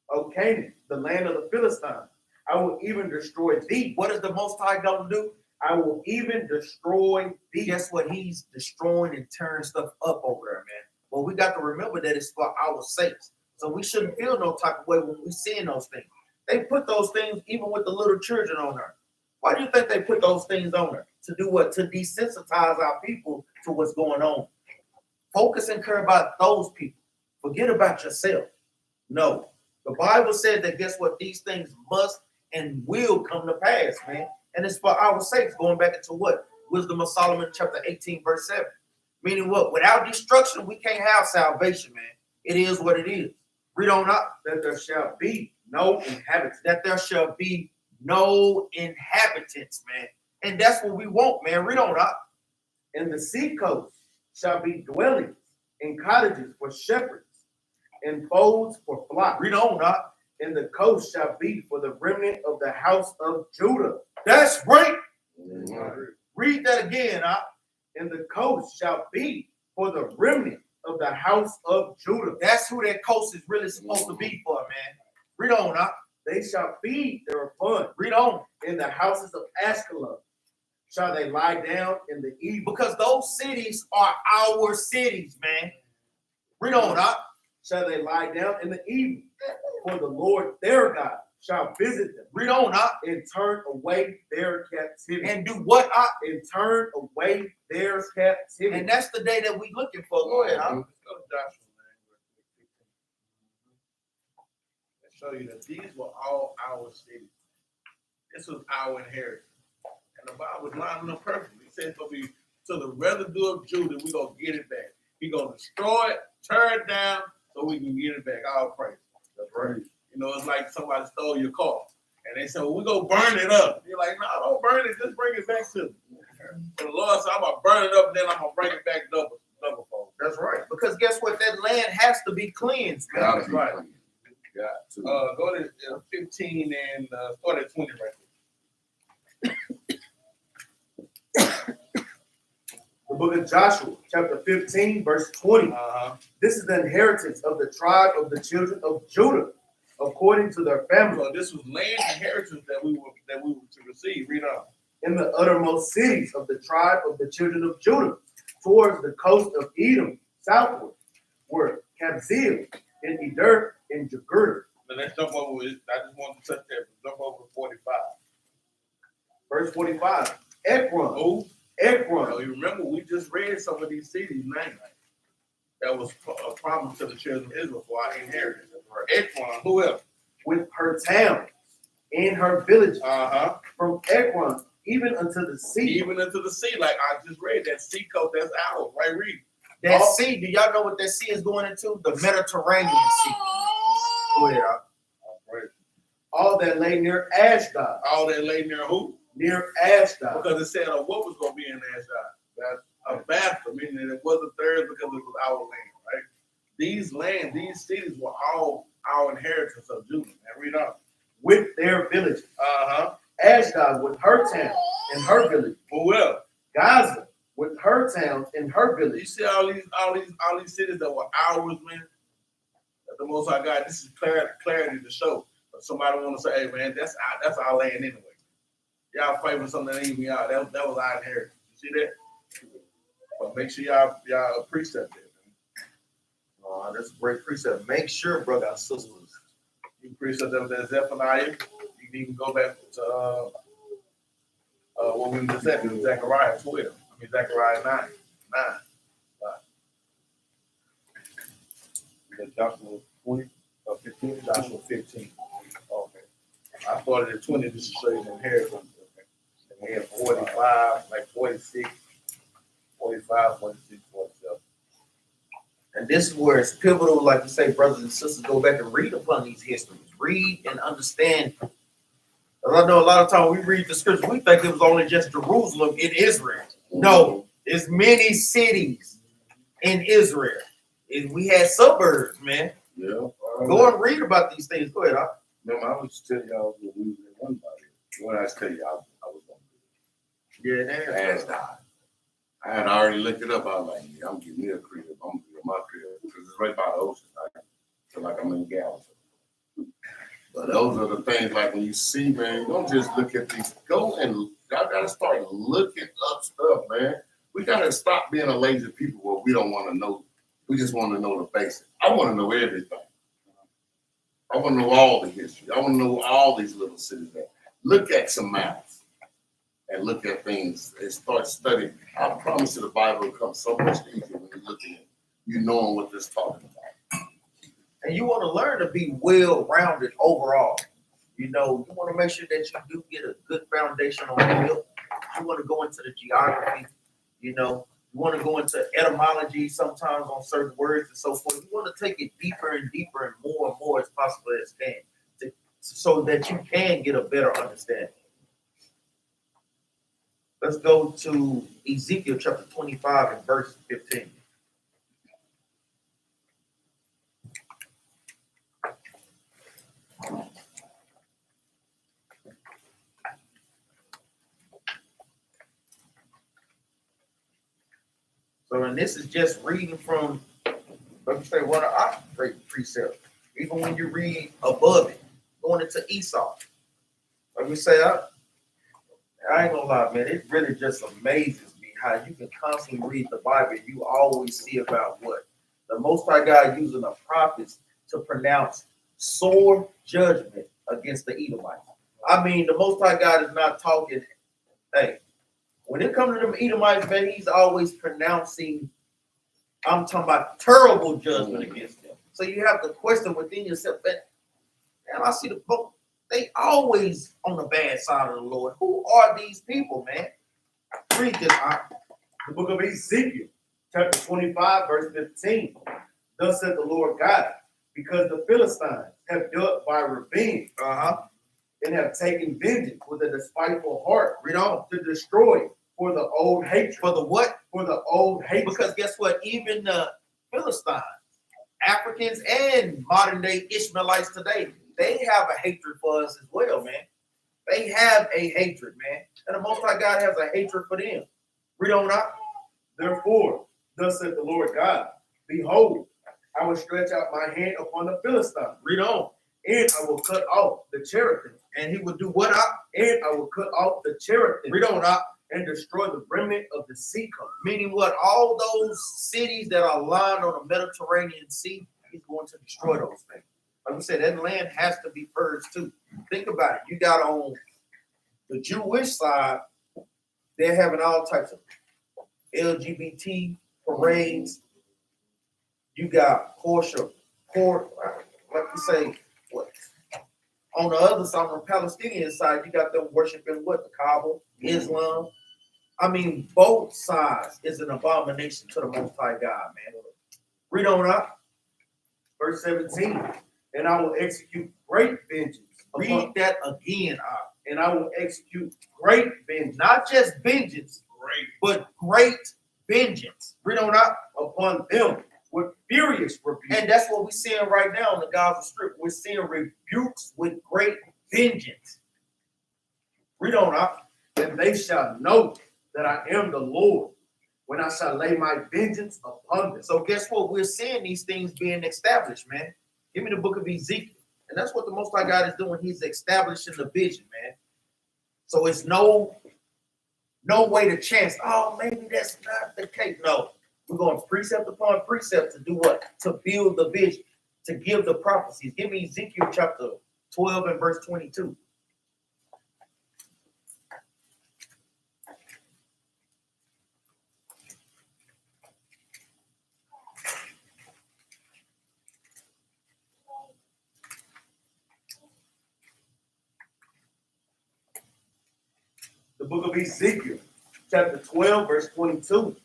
O Canaan, the land of the Philistines. I will even destroy thee. What is the Most High going to do? I will even destroy thee. Guess what? He's destroying and tearing stuff up over there, man. Well, we got to remember that it's for our sakes. So we shouldn't feel no type of way when we're seeing those things. They put those things even with the little children on there. Why do you think they put those things on there? To do what? To desensitize our people to what's going on. Focus and care about those people. Forget about yourself. No. The Bible said that guess what? These things must and will come to pass, man. And it's for our sakes, going back into what? Wisdom of Solomon, chapter 18, verse 7. Meaning what? Without destruction, we can't have salvation, man. It is what it is. Read on up. That there shall be no inhabitants. That there shall be no inhabitants, man. And that's what we want, man. Read on up. And the sea coast shall be dwellings and cottages for shepherds and folds for flocks. Read on up. And the coast shall be for the remnant of the house of Judah. That's right. Mm-hmm. Read that again, up. And the coast shall be for the remnant of the house of Judah. That's who that coast is really supposed to be for, man. Read on up. They shall feed thereupon. Read on. In the houses of Ashkelon shall they lie down in the evening. Because those cities are our cities, man. Read on up. Shall they lie down in the evening? For the Lord their God shall visit them. Read on up. And turn away their captivity. And do what up? And turn away their captivity. And that's the day that we looking for. Go ahead, huh? Let's go to Joshua, man. Let's show you that these were all our cities. This was our inheritance. And the Bible was lining up perfectly. It says it's going to be to the residue of Judah, we're going to get it back. He's going to destroy it, tear it down, so we can get it back. All praise. That's right. You know, it's like somebody stole your car. And they said, well, we're going to burn it up. You're like, no, don't burn it. Just bring it back to me. And the Lord said, I'm going to burn it up, and then I'm going to bring it back double fold. That's right. Because guess what? That land has to be cleansed, man. Gotta be right. clean. Got 2. Go to 15 and start at 20 right The book of Joshua, chapter 15, verse 20. there. This is the inheritance of the tribe of the children of Judah, according to their families, So this was land inheritance that we were to receive. Read on. in the uttermost cities of the tribe of the children of Judah, towards the coast of Edom, southward, were Kabzeel, and Eder, and Jagur. But let's jump over it. I just want to touch that. Jump over 45. Verse 45. Ekron. Oh, Ekron. you remember we just read some of these cities names. That was a promise to the children of Israel for our inheritance. Ekron, who else? With her towns and her villages, From from Ekron even unto the sea. even into the sea, like I just read that sea coast. That's ours, right? Read. That sea, do y'all know what that sea is going into? The Mediterranean Sea. Go ahead. All that lay near Ashdod. All that lay near who? Near Ashdod. Because it said what was going to be in Ashdod. That's a bastard, meaning that it wasn't theirs because it was our land, right? These lands, these cities were all our inheritance of Judah. And read on. With their villages. Ashdod with her town and her village. Who else? Gaza with her town and her You village. see all these cities that were ours, man. That the Most High God, this is clarity to show. But somebody want to say, hey man, that's our land anyway. Y'all fighting something that ain't even y'all. That was our inheritance. You see that? But make sure y'all precept that. Oh, that's a great precept. Make sure, brother and sisters. You can precept that with Zephaniah. You can even go back to what we just said, Zechariah 12. I mean Zechariah 9. Joshua 20 or 15? Joshua 15. Okay. I started at 20 just to show you the inheritance. And we had 45, like 46, 45, 46, 47. And this is where it's pivotal, like you say, brothers and sisters, go back and read upon these histories. Read and understand. I know a lot of times we read the scripture, we think it was only just Jerusalem in Israel. No, there's many cities in Israel. And we had suburbs, man. Yeah. Go and read about these things. Go ahead. Remember, I was telling y'all when we was in one body. When I tell y'all I was going to do Yeah, Ashdod. I had already looked it up. I was like, yeah, I'm getting me a crib. I'm gonna get my crib because it's right by the ocean. I feel like I'm in Galveston. But those are the things like when you see, man, don't just look at these. Go and y'all gotta start looking up stuff, man. We gotta stop being a lazy people where we don't want to know. We just want to know the basics. I want to know everything. I want to know all the history. I want to know all these little cities. Look at some maps and look at things and start studying. I promise you the Bible becomes so much easier when you're looking at it. You knowing what this talking about. And you want to learn to be well-rounded overall. You know, you want to make sure that you do get a good foundation on the field. You want to go into the geography, you know. You want to go into etymology sometimes on certain words and so forth. You want to take it deeper and deeper and more as possible as can, so that you can get a better understanding. Let's go to Ezekiel chapter 25 and verse 15. So, and this is just reading from, let me say, one of our great precepts. Even when you read above it, going into Esau. Let me say, I ain't gonna lie, man, it really just amazes me how you can constantly read the Bible. You always see about what? The Most High God using the prophets to pronounce sore judgment against the Edomites. I mean, the Most High God is not talking, hey, when it comes to them Edomites, man, he's always pronouncing, I'm talking about terrible judgment against them. So you have to question within yourself, man, I see the book, they always on the bad side of the Lord. Who are these people, man? Read this. The book of Ezekiel, chapter 25, verse 15. Thus said the Lord God, because the Philistines have dealt by revenge, and have taken vengeance with a despiteful heart. Read on. To destroy for the old hatred. For the what? For the old hatred. Because guess what? Even the Philistines, Africans, and modern day Ishmaelites today they have a hatred for us as well, man. They have a hatred, man. And the Most High God has a hatred for them. Read on out. Therefore, thus saith the Lord God, behold, I will stretch out my hand upon the Philistines. Read on. And I will cut off the cherubim. And he would do what up? And I will cut off the cherubim. Read on up. And destroy the remnant of the sea coast. Meaning what? All those cities that are lying on the Mediterranean Sea, he's going to destroy those things. Like we said, that land has to be purged too. Think about it. You got on the Jewish side, they're having all types of LGBT parades. You got like you say, what? On the other side, on the Palestinian side, you got them worshiping what? The Kaaba, Islam. I mean, both sides is an abomination to the Most High God, man. Read on up. Verse 17. And I will execute great vengeance. Read that again, and I will execute great vengeance. not just vengeance, but great vengeance. Read on up. Upon them with furious rebuke. And that's what we're seeing right now in the Gaza Strip. We're seeing rebukes with great vengeance. Read on up. And they shall know that I am the Lord when I shall lay my vengeance upon them. So guess what? We're seeing these things being established, man. Give me the book of Ezekiel. And that's what the Most High God is doing. He's establishing the vision, man. So it's no way to chance. Oh, maybe that's not the case. No. We're going precept upon precept to do what? To build the vision, to give the prophecies. Give me Ezekiel chapter 12 and verse 22. The book of Ezekiel, chapter 12, verse 22.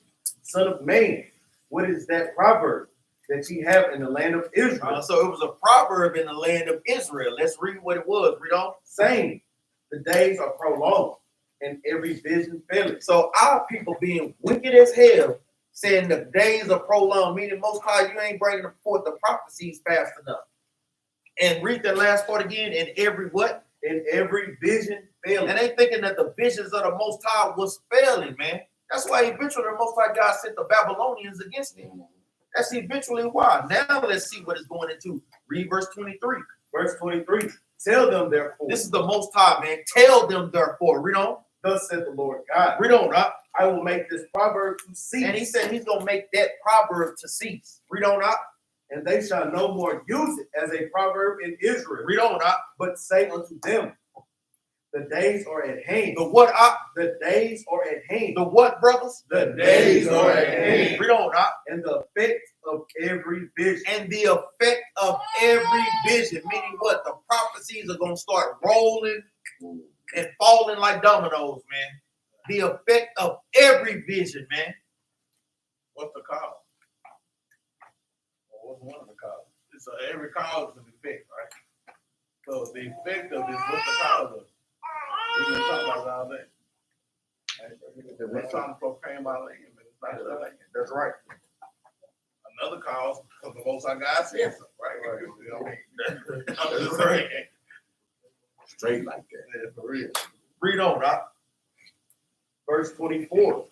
Son of man, what is that proverb that ye have in the land of Israel? So it was a proverb in the land of Israel. Let's read what it was. Read on. Saying, the days are prolonged and every vision faileth. So our people being wicked as hell, saying the days are prolonged, meaning Most High, you ain't bringing forth the prophecies fast enough. And read that last part again. And every what? And every vision faileth. And they thinking that the visions of the Most High was failing, man. That's why eventually the Most High God sent the Babylonians against him. That's eventually why. Now let's see what it's going into. Read verse 23. Verse 23. Tell them therefore. This is the Most High, man. Tell them therefore. Read on. Thus said the Lord God. Read on up. I will make this proverb to cease. And he said he's going to make that proverb to cease. Read on up. And they shall no more use it as a proverb in Israel. Read on up. But say unto them, the days are at hand. The what up? The days are at hand. The what, brothers? The days are at hand. Read on up. And the effect of every vision. And the effect of every vision, meaning what? The prophecies are going to start rolling and falling like dominoes, man. The effect of every vision, man. What's the cause? Well, what's one of the causes? It's every cause is an effect, right? So the effect of this, what's the cause of it? We've been talking about it all day. We're trying to proclaim our land, but it's not the land. That's right. Another cause, because the Most High God said so, right? You know what I mean? I'm just saying. Straight like that. Yeah, for real. Read on, Doc. Verse 24.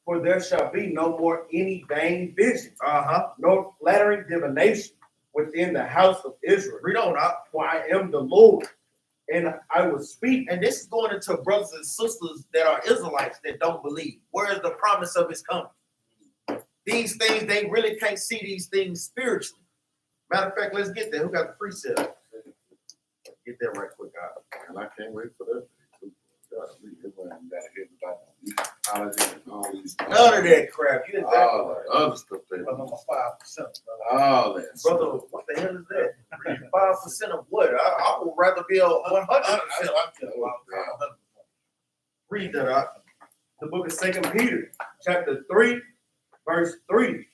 For there shall be no more any vain vision, nor flattering divination within the house of Israel. Read on, Doc. For I am the Lord, and I will speak. And this is going into brothers and sisters that are Israelites that don't believe. Where is the promise of his coming? These things, they really can't see these things spiritually. Matter of fact, let's get there. Who got the precept? Get that right quick, God. And I can't wait for that. None of that crap. You All that other stuff there. I'm 5%. All that. brother, what the hell is that? 5% of what? I would rather be a 100%. Read that out. The book of 2 Peter, chapter 3, verse 3.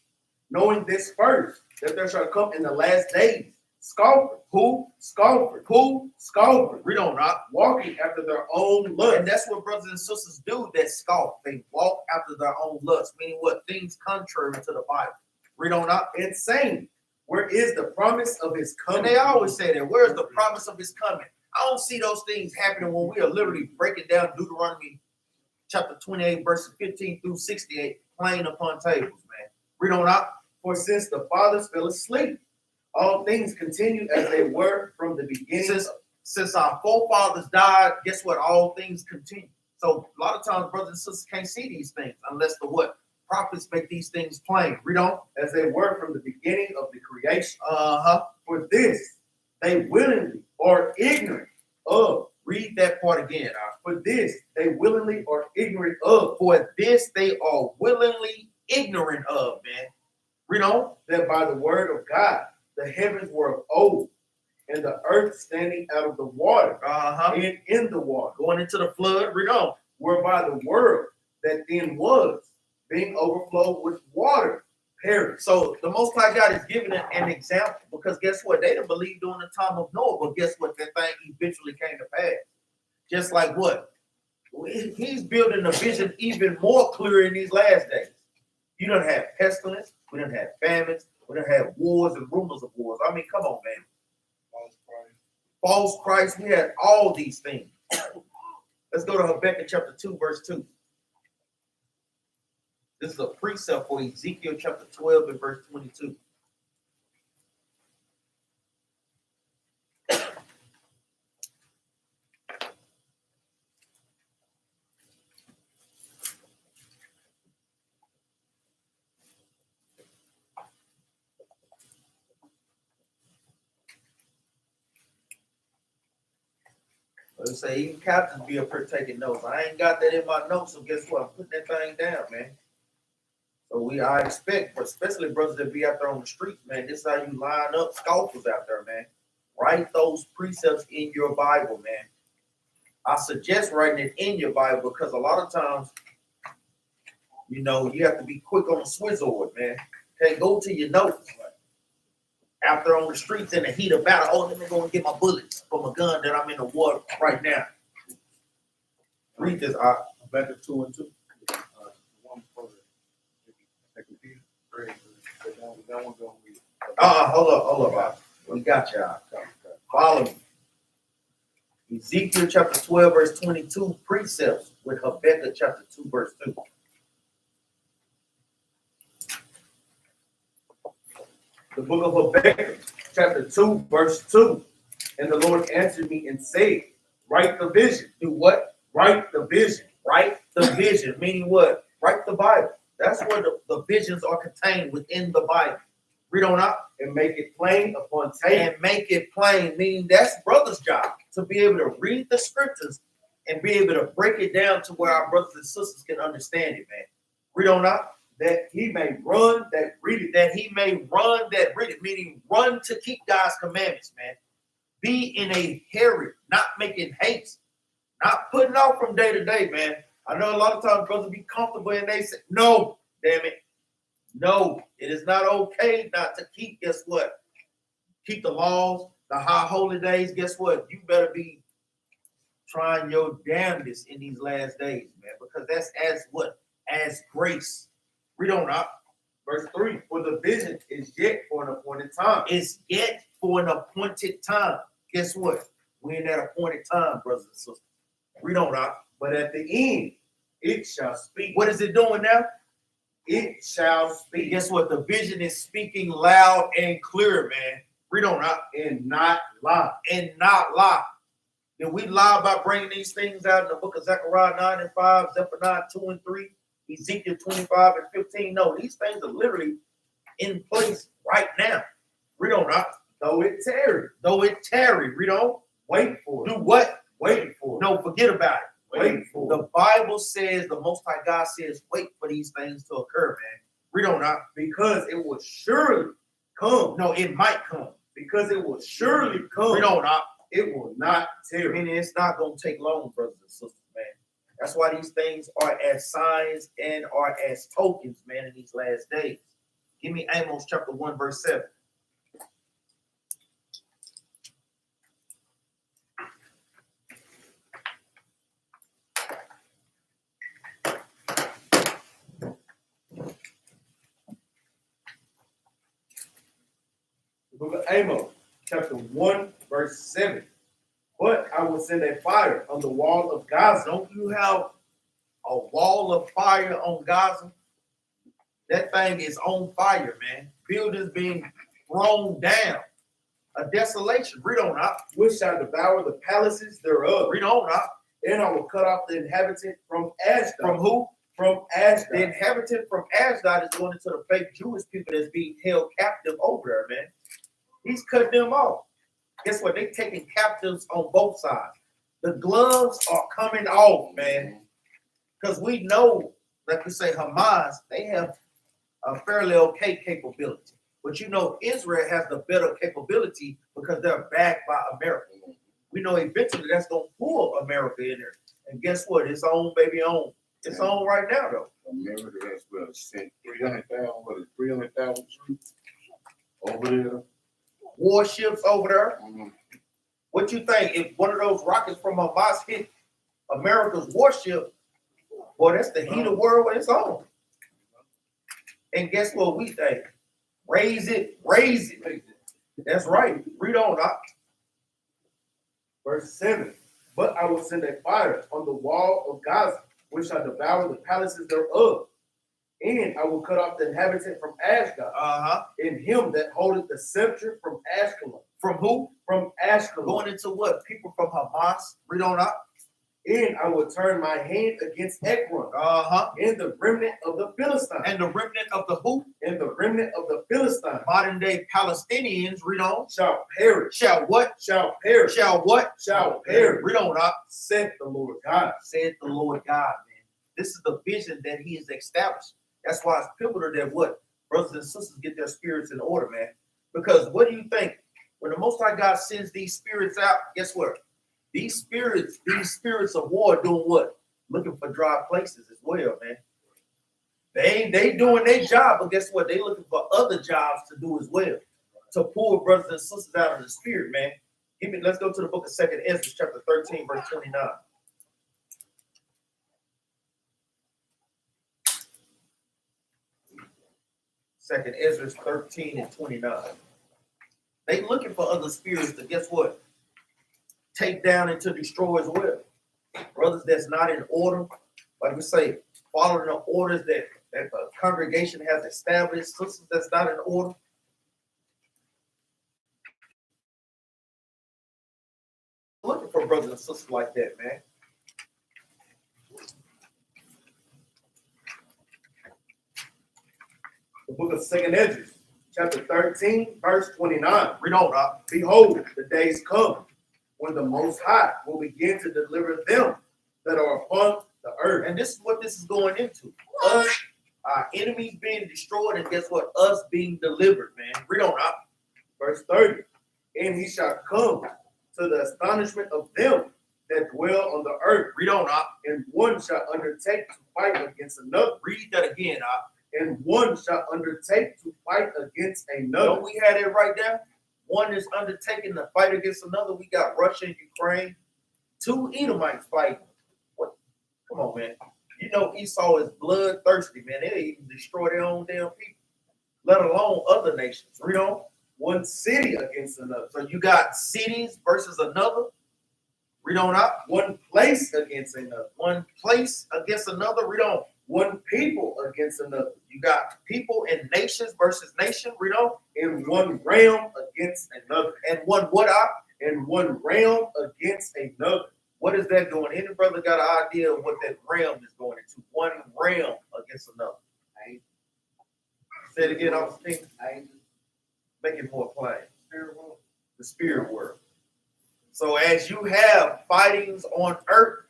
Knowing this first, that there shall come in the last days scoffers. Who? Scoffers. Who? Scoffers. Read on, Doc. Walking after their own lust. And that's what brothers and sisters do that scoff. They walk after their own lust, meaning what? Things contrary to the Bible. Read on out. Insane. Where is the promise of his And coming? they always say that. Where's the promise of his coming? I don't see those things happening when we are literally breaking down Deuteronomy chapter 28, verses 15 through 68, plain upon tables, man. Read on out. For since the fathers fell asleep, all things continue as they were from the beginning. Since our forefathers died, guess what? All things continue. So a lot of times brothers and sisters can't see these things unless the what? Prophets make these things plain. Read on. As they were from the beginning of the creation. Uh-huh. For this they willingly are ignorant of. Read that part again. For this they willingly are ignorant of. For this they are willingly ignorant of, man. Read on. That by the word of God the heavens were of old, and the earth standing out of the water, Uh-huh. and in the water, Going into the flood. Read on. whereby the world that then was, being overflowed with water, perished. So the Most High God is giving an example because guess what? They didn't believe during the time of Noah, but guess what? That thing eventually came to pass. Just like what? He's building a vision even more clear in these last days. You don't have pestilence, we don't have famines, we don't have wars and rumors of wars. I mean, come on, man. False Christ, we had all these things. Let's go to Habakkuk chapter 2, verse 2. This is a precept for Ezekiel chapter 12 and verse 22. Let's say even captains be up here taking notes. I ain't got that in my notes, so guess what? I'm putting that thing down, man. So I expect, but especially brothers that be out there on the streets, man, this is how you line up scoffers out there, man. Write those precepts in your Bible, man. I suggest writing it in your Bible because a lot of times, you know, you have to be quick on the swizzle, man. Can't go to your notes. Out there on the streets in the heat of battle, oh, let me go and get my bullets from a gun that I'm in the water right now. Read this. Habakkuk 2 and 2. One further. Second Peter. That one don't read. Hold up. We got y'all. Follow me. Ezekiel chapter 12, verse 22, precepts with Habakkuk chapter 2, verse 2. The book of Habakkuk, chapter 2, verse 2. And the Lord answered me and said, write the vision. Do what? Write the vision. Write the vision, meaning what? Write the Bible. That's where the visions are contained within the Bible. Read on out. And make it plain upon tables. And make it plain, meaning that's brother's job to be able to read the scriptures and be able to break it down to where our brothers and sisters can understand it, man. Read on out. That he may run that read it. That he may run that read it, meaning run to keep God's commandments, man. Be in a hurry, not making haste, not putting off from day to day, man. I know a lot of times brothers be comfortable and they say, no, damn it. No, it is not okay not to keep, guess what? Keep the laws, the high holy days. Guess what? You better be trying your damnedest in these last days, man, because that's as what? As grace. Read on out. Verse 3. For the vision is yet for an appointed time. It's yet for an appointed time. Guess what? We're in that appointed time, brothers and sisters. Read on out. But at the end, it shall speak. What is it doing now? It shall speak. Guess what? The vision is speaking loud and clear, man. Read on out. And not lie. And not lie. Did we lie by bringing these things out in the book of Zechariah 9 and 5, Zephaniah 2 and 3, Ezekiel 25 and 15? No, these things are literally in place right now. Read on out. Though it tarry. Though it tarry. Read on. Wait for it. Do what? Wait for it. No, forget about it. Wait for it. The Bible says, the Most High God says, wait for these things to occur, man. Read on out. Because it will surely come. No, it might come. Because it will surely come. Read on out. It will not tarry. Meaning it's not going to take long, brothers and sisters, man. That's why these things are as signs and are as tokens, man, in these last days. Give me Amos chapter 1, verse 7. The book of Amos, chapter 1, verse 7. But I will send a fire on the wall of Gaza. Don't you have a wall of fire on Gaza? That thing is on fire, man. Buildings being thrown down. A desolation. Read on up. Which shall devour the palaces thereof. Read on up. And I will cut off the inhabitant from Ashdod. From who? From Ashdod. The inhabitant from Ashdod is going into the fake Jewish people that's being held captive over there, man. He's cutting them off. Guess what? They taking captives on both sides. The gloves are coming off, man. Because we know, like we say, Hamas, they have a fairly okay capability. But you know, Israel has the better capability because they're backed by America. We know eventually that's going to pull America in there. And guess what? It's on, baby, on. It's on right now, though. America has sent 300,000 troops over there. Warships over there. Mhm. What you think? If one of those rockets from Hamas hit America's warship, boy, that's the heat of the world when it's on. And guess what we think? Raise it, raise it. That's right. Read on, Doc. Verse 7. But I will send a fire on the wall of Gaza, which shall devour the palaces thereof. And I will cut off the inhabitant from Ashdod, and him that holdeth the scepter from Ashkelon. From who? From Ashkelon. Going into what? People from Hamas. Read on up. And I will turn my hand against Ekron, and the remnant of the Philistines. And the remnant of the who? And the remnant of the Philistines. Modern day Palestinians. Read on. Shall perish. Shall what? Shall perish. Shall what? Shall perish. Read on up. Saith the Lord God. Said the Lord God, man. This is the vision that he has established. That's why it's pivotal that what? Brothers and sisters get their spirits in order, man. Because what do you think? When the Most High God sends these spirits out, guess what? These spirits of war doing what? Looking for dry places as well, man. They doing their job, but guess what? They looking for other jobs to do as well. To pull brothers and sisters out of the spirit, man. Let's go to the book of 2nd Ezra, chapter 13, verse 29. Second Ezra 13 and 29. They looking for other spirits to, guess what? Take down and to destroy as well. Brothers that's not in order, like we say, following the orders that the congregation has established, sisters that's not in order. Looking for brothers and sisters like that, man. The book of 2nd Ezra, chapter 13, verse 29. Read on, Doc. Behold, the days come when the Most High will begin to deliver them that are upon the earth. And this is what this is going into. Us, our enemies being destroyed, and guess what? Us being delivered, man. Read on, Doc. Verse 30. And he shall come to the astonishment of them that dwell on the earth. Read on, Doc. And one shall undertake to fight against another. Read that again, Doc. And one shall undertake to fight against another. Don't we had it right there? One is undertaking to fight against another. We got Russia and Ukraine. Two Edomites fighting. What? Come on, man. You know Esau is bloodthirsty, man. They even destroy their own damn people, let alone other nations. Read on. One city against another. So you got cities versus another. Read on up. One place against another. One place against another. Read on. One people against another. You got people and nations versus nation. Read on. And one realm against another. And one what up? And one realm against another. What is that doing? Any brother got an idea of what that realm is going into? One realm against another. Say it again, Augustine. Make it more plain. The spirit world. So as you have fightings on earth,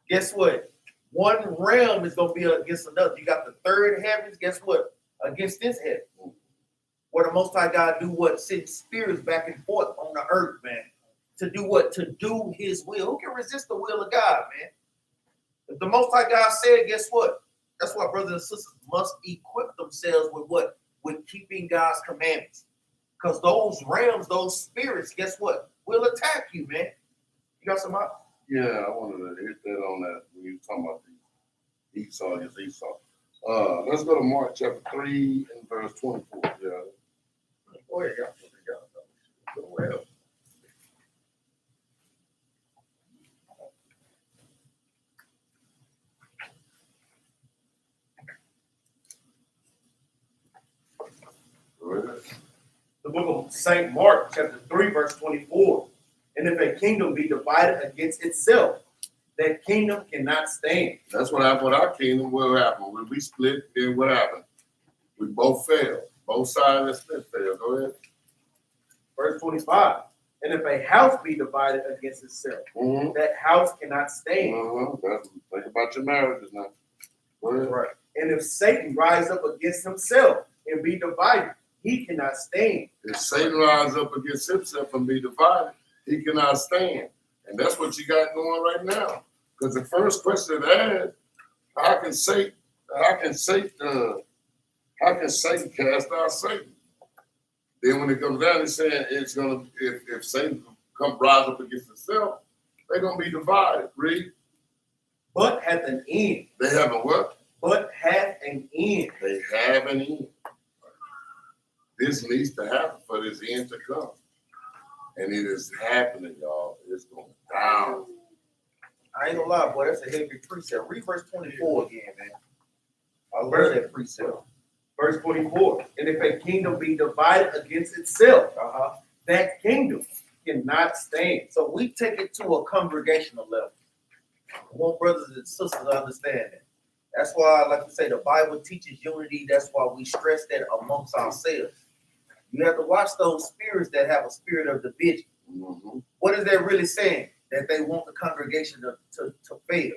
guess what? One realm is going to be against another. You got the third heavens, guess what? Against this heaven. Where the Most High God do what? Send spirits back and forth on the earth, man. To do what? To do his will. Who can resist the will of God, man? If the Most High God said, guess what? That's why brothers and sisters must equip themselves with what? With keeping God's commandments. Because those realms, those spirits, guess what? Will attack you, man. You got some out? Yeah, I wanted to hit that on that when you were talking about the Esau against Esau. Let's go to Mark chapter 3 and verse 24. Yeah. Go ahead, y'all. book of St. Mark, chapter 3, verse 24. And if a kingdom be divided against itself, that kingdom cannot stand. That's what happened with our kingdom. What happened? When we split, then what happened? We both failed. Both sides of the split failed. Go ahead. Verse 25. And if a house be divided against itself, that house cannot stand. Think about your marriages now. Go ahead. Right. And if Satan rise up against himself and be divided, he cannot stand. If Satan rise up against himself and be divided, he cannot stand. And that's what you got going right now. Because the first question it asks, how can Satan cast out Satan? Then when it comes down, it's saying it's gonna if Satan come rise up against himself, they're gonna be divided. Read. But hath an end. They have a what? But hath an end. They have an end. This needs to happen for this end to come. And it is happening, y'all. It's going down. I ain't gonna lie, boy, that's a heavy precept. Read verse 24 again, man. I love that precept. Verse 24. And if a kingdom be divided against itself, that kingdom cannot stand. So we take it to a congregational level. I want brothers and sisters to understand that. That's why, like we say, the Bible teaches unity. That's why we stress that amongst ourselves. You have to watch those spirits that have a spirit of division. What is that really saying? That they want the congregation to fail.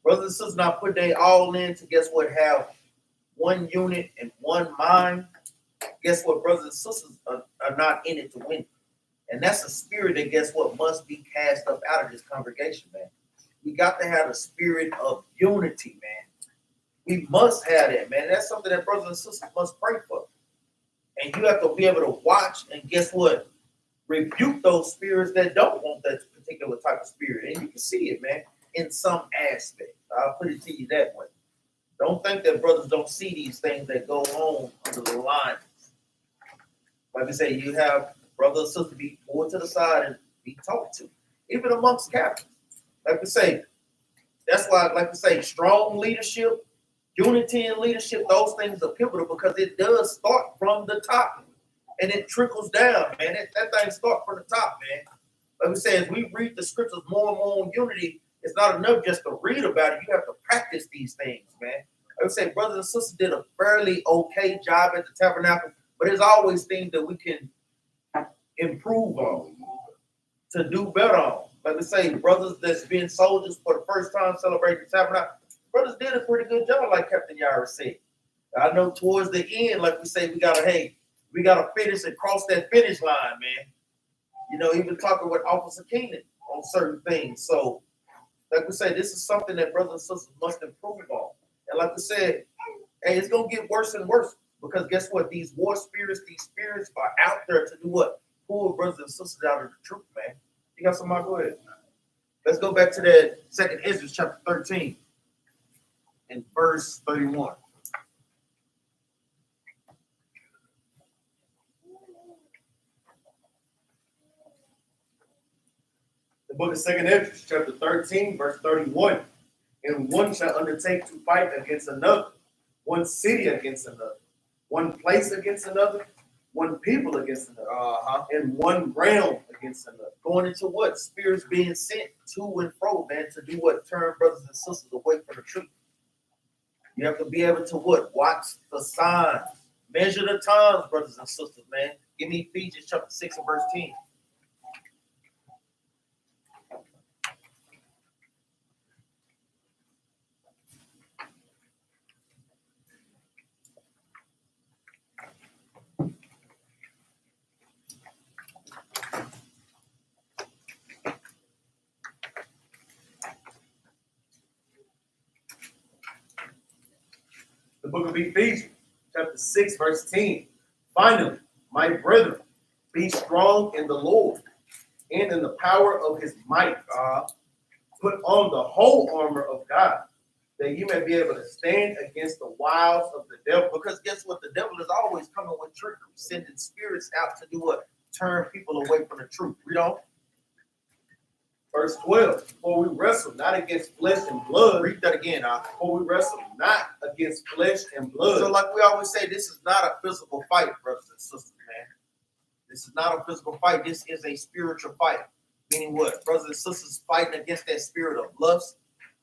Brothers and sisters not put they all in to guess what, have one unit and one mind. Guess what, brothers and sisters are not in it to win. And that's a spirit that guess what must be cast up out of this congregation, man. We got to have a spirit of unity, man. We must have that, man. That's something that brothers and sisters must pray for. And you have to be able to watch and guess what? Rebuke those spirits that don't want that particular type of spirit. And you can see it, man, in some aspect. I'll put it to you that way. Don't think that brothers don't see these things that go on under the lines. Like I say, you have brothers and sisters be pulled to the side and be talked to, even amongst captains. Like we say, that's why, like we say, strong leadership, unity in leadership, those things are pivotal because it does start from the top and it trickles down, man. That thing starts from the top, man. Like we say, as we read the scriptures more and more on unity, it's not enough just to read about it. You have to practice these things, man. I would say brothers and sisters did a fairly okay job at the tabernacle, but there's always things that we can improve on, to do better on. Like we say, brothers that's been soldiers for the first time celebrating the tabernacle, brothers did a pretty good job, like Captain Yara said. I know towards the end, like we say, we gotta finish and cross that finish line, man. You know, even talking with Officer Keenan on certain things. So, like we say, this is something that brothers and sisters must improve on. And like we said, hey, it's gonna get worse and worse because guess what? These war spirits, these spirits are out there to do what? Pull brothers and sisters out of the truth, man. You got somebody? Go ahead. Let's go back to that 2nd Ezra chapter 13 and verse 31. The book of 2nd Ezra, chapter 13, verse 31. And one shall undertake to fight against another, one city against another, one place against another, one people against another, and one realm against another. Going into what? Spirits being sent to and fro, man, to do what? Turn brothers and sisters away from the truth. You have to be able to what? Watch the signs. Measure the times, brothers and sisters, man. Give me Ephesians chapter 6 and verse 10. The book of Ephesians, chapter 6, verse 10. Finally, my brethren, be strong in the Lord and in the power of his might. Put on the whole armor of God, that you may be able to stand against the wiles of the devil. Because guess what? The devil is always coming with trickery, sending spirits out to do what? Turn people away from the truth. Read on. Verse 12. For we wrestle not against flesh and blood. Read that again, For we wrestle not against flesh and blood. So like we always say, this is not a physical fight, brothers and sisters, man. This is not a physical fight. This is a spiritual fight. Meaning what? Brothers and sisters fighting against that spirit of lust,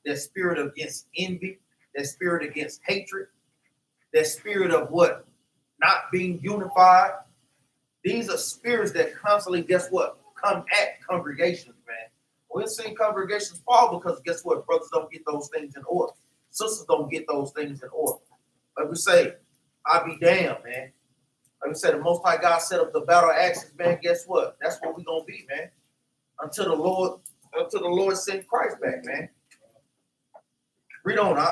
that spirit against envy, that spirit against hatred, that spirit of what? Not being unified. These are spirits that constantly, guess what? Come at congregations, man. We're seeing congregations fall because guess what? Brothers don't get those things in order. Sisters don't get those things in order. Like we say, I be damned, man. Like we said, the Most High God set up the battle axes, man. Guess what? That's what we're gonna be, man. Until the Lord send Christ back, man. Read on,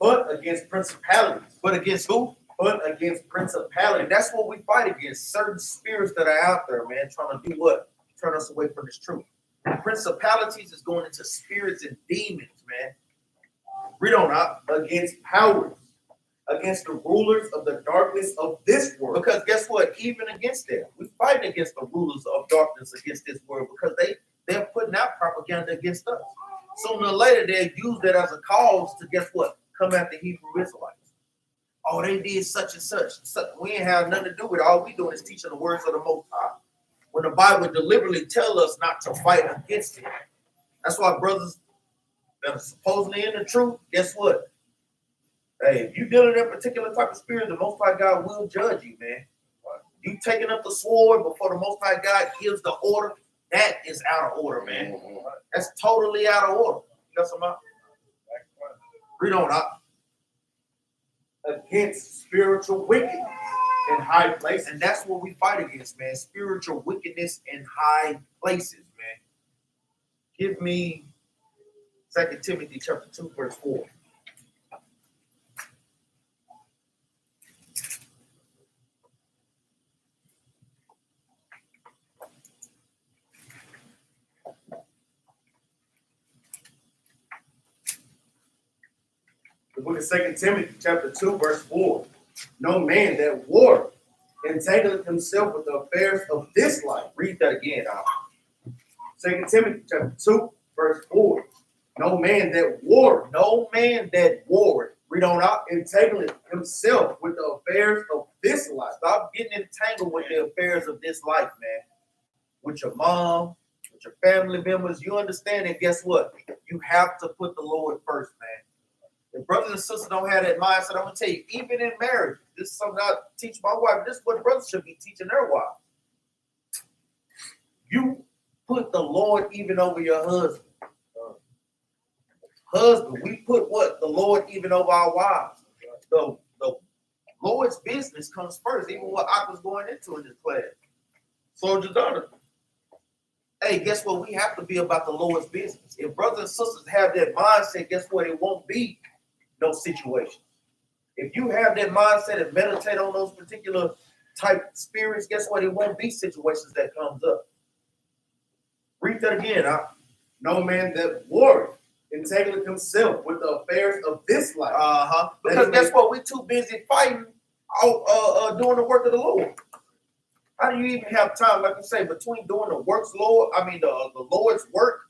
But against principalities. But against who? But against principalities. And that's what we fight against. Certain spirits that are out there, man, trying to do what? Turn us away from this truth. Principalities is going into spirits and demons, man. Read on, Against powers. Against the rulers of the darkness of this world. because guess what? Even against them, we fighting against the rulers of darkness against this world because they're putting out propaganda against us. Sooner or later, they'll use that as a cause to guess what? Come after Hebrew Israelites. Oh, they did such and such. We ain't have nothing to do with it. All we doing is teaching the words of the Most High. When the Bible deliberately tell us not to fight against it. That's why brothers that are supposedly in the truth, guess what? Hey, if you deal in that particular type of spirit, the Most High God will judge you, man. You taking up the sword before the Most High God gives the order, that is out of order, man. That's totally out of order. You got some out? Read on, Against spiritual wickedness in high places. and that's what we fight against, man. Spiritual wickedness in high places, man. Give me 2 Timothy chapter 2, verse 4. The book of 2 Timothy, chapter 2, verse 4. No man that war entangleth himself with the affairs of this life. Read that again. 2 Timothy, chapter 2, verse 4. No man that war No man that warred. Read on out. entangleth himself with the affairs of this life. Stop getting entangled with the affairs of this life, man. With your mom, with your family members. You understand, and guess what? You have to put the Lord first, man. If brothers and sisters don't have that mindset, I'm gonna tell you, even in marriage, this is something I teach my wife. This is what brothers should be teaching their wives. You put the Lord even over your husband. Husband, we put what? The Lord even over our wives. The Lord's business comes first, even what I was going into in this class. Soldier daughter. Hey, guess what? We have to be about the Lord's business. If brothers and sisters have that mindset, guess what? It won't be no situations. If you have that mindset and meditate on those particular type spirits, guess what? It won't be situations that comes up. Read that again. No man that war entangleth himself with the affairs of this life. Because guess what? We're too busy fighting, doing the work of the Lord. How do you even have time, like you say, between doing the works, the Lord's work,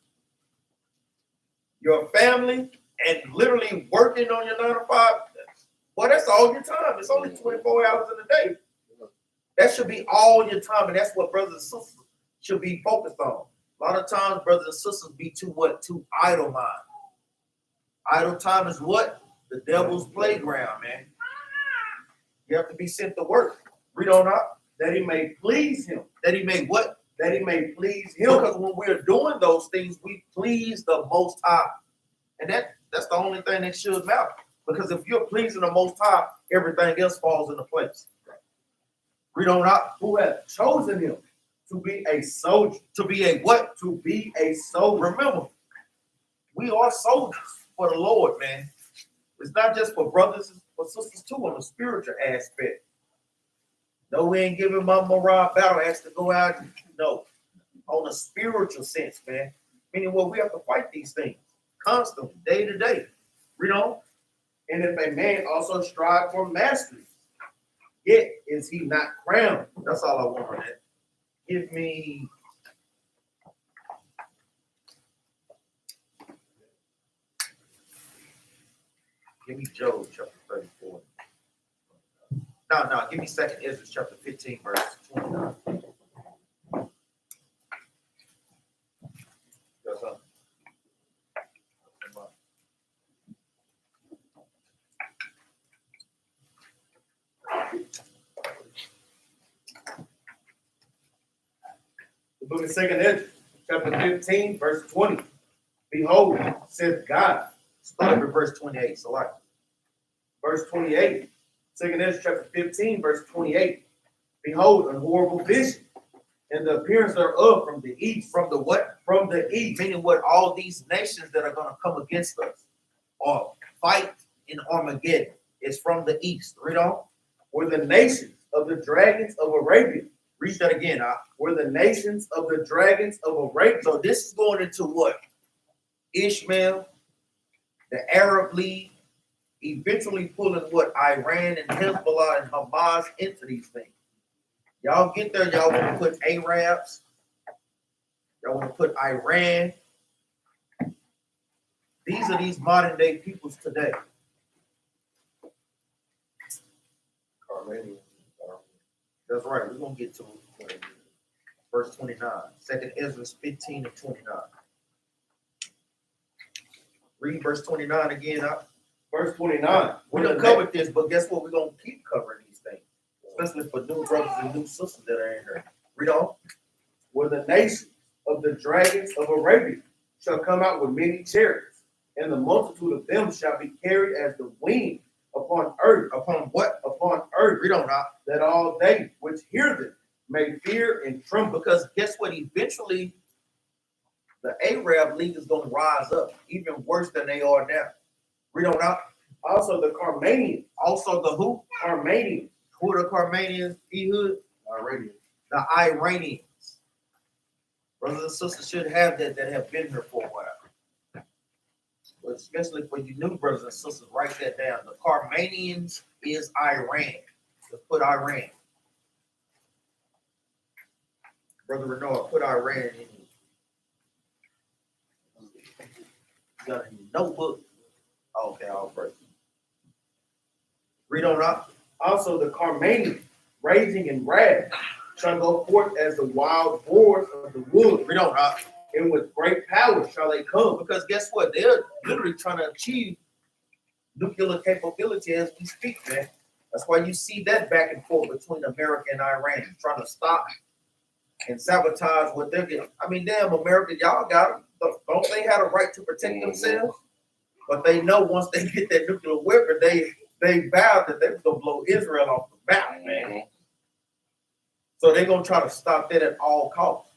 your family, and literally working on your 9 to 5? Well, that's all your time. It's only 24 hours in a day. That should be all your time, and that's what brothers and sisters should be focused on. A lot of times, brothers and sisters be too idle mind. Idle time is what? The devil's playground, man. You have to be sent to work. Read on up. That he may please him. That he may what? That he may please him. Because when we're doing those things, we please the Most High. And that's the only thing that should matter. Because if you're pleasing the Most High, everything else falls into place. Read on up. Who hath chosen him to be a soldier. To be a what? To be a soldier. Remember, we are soldiers for the Lord, man. It's not just for brothers, it's for sisters too on the spiritual aspect. No, we ain't giving Mama Rob battle axe to go out. No, on a spiritual sense, man. Meaning, well, we have to fight these things constantly, day to day. Read on. And if a man also strive for mastery, yet is he not crowned. That's all I want on that. Give me Give me Job chapter 34. No, give me 2nd Ezra chapter 15, verse 29. Got something? The book of 2nd Ezra, chapter 15, verse 20. Behold, saith God. Start with verse 28. So like, Verse 28. 2nd Ezra, chapter 15, verse 28. Behold, an horrible vision, and the appearance thereof from the east. from the what? From the east. Meaning what? All these nations that are going to come against us or fight in Armageddon is from the east. Read on. Were the nations of the dragons of Arabia. Read that again. Were the nations of the dragons of Arabia. So this is going into what? Ishmael, the Arab League, eventually pulling what? Iran and Hezbollah and Hamas into these things. Y'all get there, y'all want to put Arabs, y'all want to put Iran. These are these modern day peoples today. That's right, we're going to get to it. Verse 29, 2nd Ezra 15 and 29. Read verse 29 again. Verse 29. We done covered this, but guess what? We're going to keep covering these things, especially for new brothers and new sisters that are in here. Read on. Were the nations of the dragons of Arabia shall come out with many chariots, and the multitude of them shall be carried as the wind upon earth. Upon what? Upon earth. Read on now. That all they which hear them may fear and tremble. Because guess what? Eventually, the Arab League is going to rise up, even worse than they are now. Read on now. Also the Carmanians. Also the who? Carmanians. Who are the Carmanians? Ehud? Iranians. The Iranians. Brothers and sisters should have that have been here for a while. But especially for you new brothers and sisters, write that down. The Carmanians is Iran. Let's put Iran. Brother Renaud, put Iran in. You got a notebook? Okay, I'll break. Read on up. Also the Carmanians, raging in wrath, shall go forth as the wild boars of the wood. Read on up. And with great power shall they come. Because guess what? They're literally trying to achieve nuclear capability as we speak, man. That's why you see that back and forth between America and Iran, trying to stop and sabotage what they're getting. I mean, damn, America, y'all got them. Don't they have a right to protect themselves? But they know once they get that nuclear weapon, they vowed that they were going to blow Israel off the map, man. So they're going to try to stop that at all costs.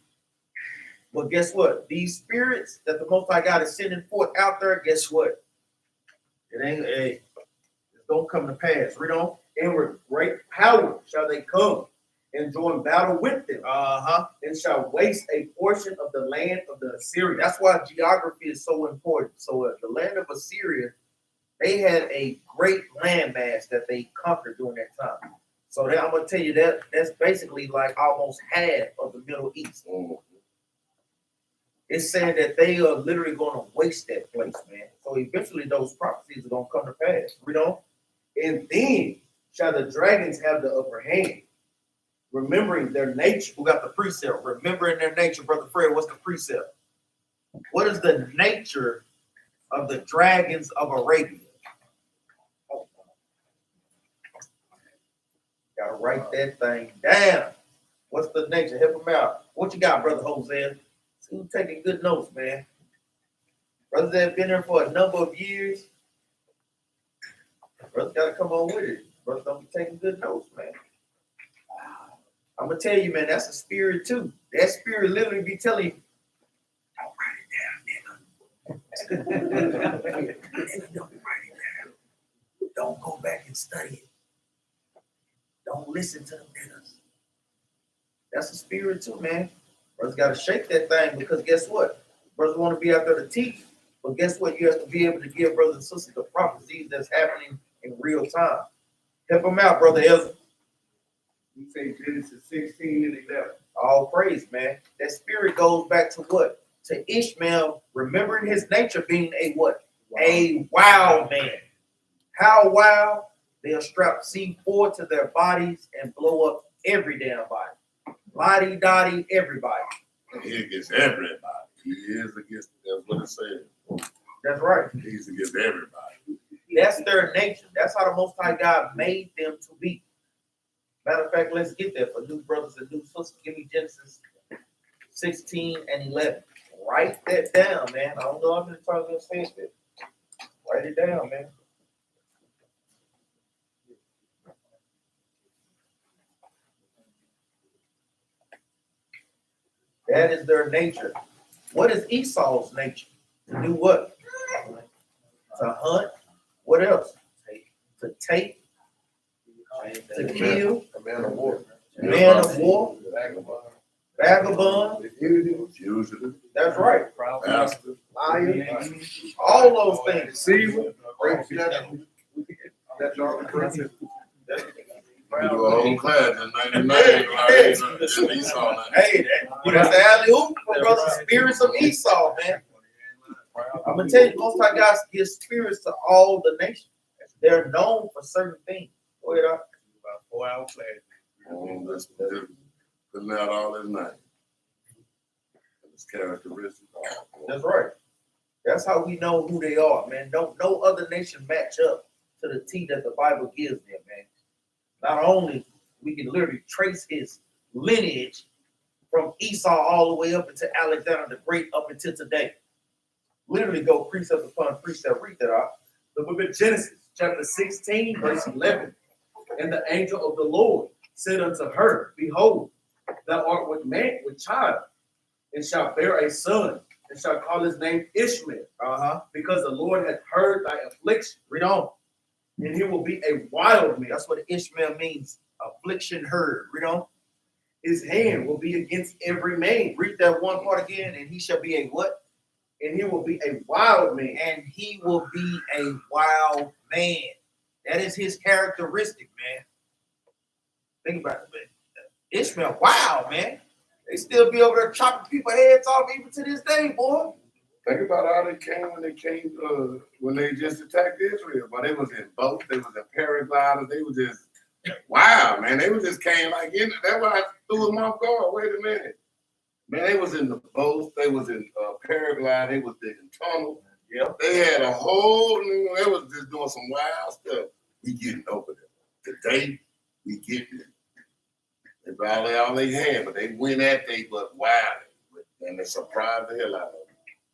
But guess what? These spirits that the Most High God is sending forth out there, guess what? It ain't, hey, it's going to come to pass. Read on. And with great power shall they come and join battle with them. And shall waste a portion of the land of the Assyrians. That's why geography is so important. So the land of Assyria, they had a great landmass that they conquered during that time. So I'm going to tell you that's basically like almost half of the Middle East. It's saying that they are literally going to waste that place, man. So eventually those prophecies are going to come to pass. Read on. And then shall the dragons have the upper hand, remembering their nature. Who got the precept? Remembering their nature, Brother Fred. What's the precept? What is the nature of the dragons of Arabia? Gotta write that thing down. What's the nature? Help them out. What you got, Brother Hosea? Who's taking good notes, man? Brothers that have been there for a number of years. Brothers gotta come on with it. Brothers don't be taking good notes, man. I'm gonna tell you, man, that's a spirit too. That spirit literally be telling you, don't write it down, nigga. Don't write it down. Don't go back and study it. Don't listen to them niggas. That's a spirit too, man. Brothers gotta shake that thing because guess what? Brothers want to be out there to teach, but guess what? You have to be able to give brothers and sisters the prophecies that's happening in real time. Help them out, Brother Ezra. We say Genesis 16 and 11. All praise, man. That spirit goes back to what? To Ishmael, remembering his nature being a what? A wild man. How wild? They'll strap C4 to their bodies and blow up every damn body. Lottie dottie, everybody. He against everybody. He is against, that's what it says. That's right. He's against everybody. That's their nature. That's how the Most High God made them to be. Matter of fact, let's get there for new brothers and new sisters. Give me Genesis 16 and 11. Write that down, man. I don't know if I'm talking to say it. Write it down, man. That is their nature. What is Esau's nature? To do what? To hunt. What else? To take. To kill. A man of war. Man of war. Vagabond. Fugitive. That's right. Bastard. Liar. All those things. Deceiver. That's all the principle. We do a whole class in 99. Hey, that's the alley-oop for brother Spirits of Esau, man. I'm gonna tell you, Most High God gives spirits to all the nations. They're known for certain things. Go ahead, About 4 hour class. That's putting out all his name. His characteristics. That's right. That's how we know who they are, man. Don't no other nation match up to the T that the Bible gives them, man. Not only we can literally trace his lineage from Esau all the way up into Alexander the Great up until today. Literally go precept upon precept. Read that out. The book of Genesis, chapter 16, verse 11. And the angel of the Lord said unto her, Behold, thou art with child, and shalt bear a son, and shalt call his name Ishmael, because the Lord hath heard thy affliction. Read on. And he will be a wild man. That's what Ishmael means. Affliction heard. Read on. His hand will be against every man, Read that one part again. And he shall be a what? and he will be a wild man. And he will be a wild man. That is his characteristic, man. Think about it, man. Ishmael, wow, man. They still be over there chopping people's heads off even to this day, boy. Think about how they came when they just attacked Israel. But they was in boats, they was in paragliders, they was just wow, man. They was just came like in. That's why I threw them off guard. Wait a minute. Man, they was in the boats, they was in paragliding, they was digging tunnels. Yep. They had a whole, they was just doing some wild stuff. We getting over there. Today, we getting it. They probably all they had, but they went at they but wild. And they surprised the hell out of them.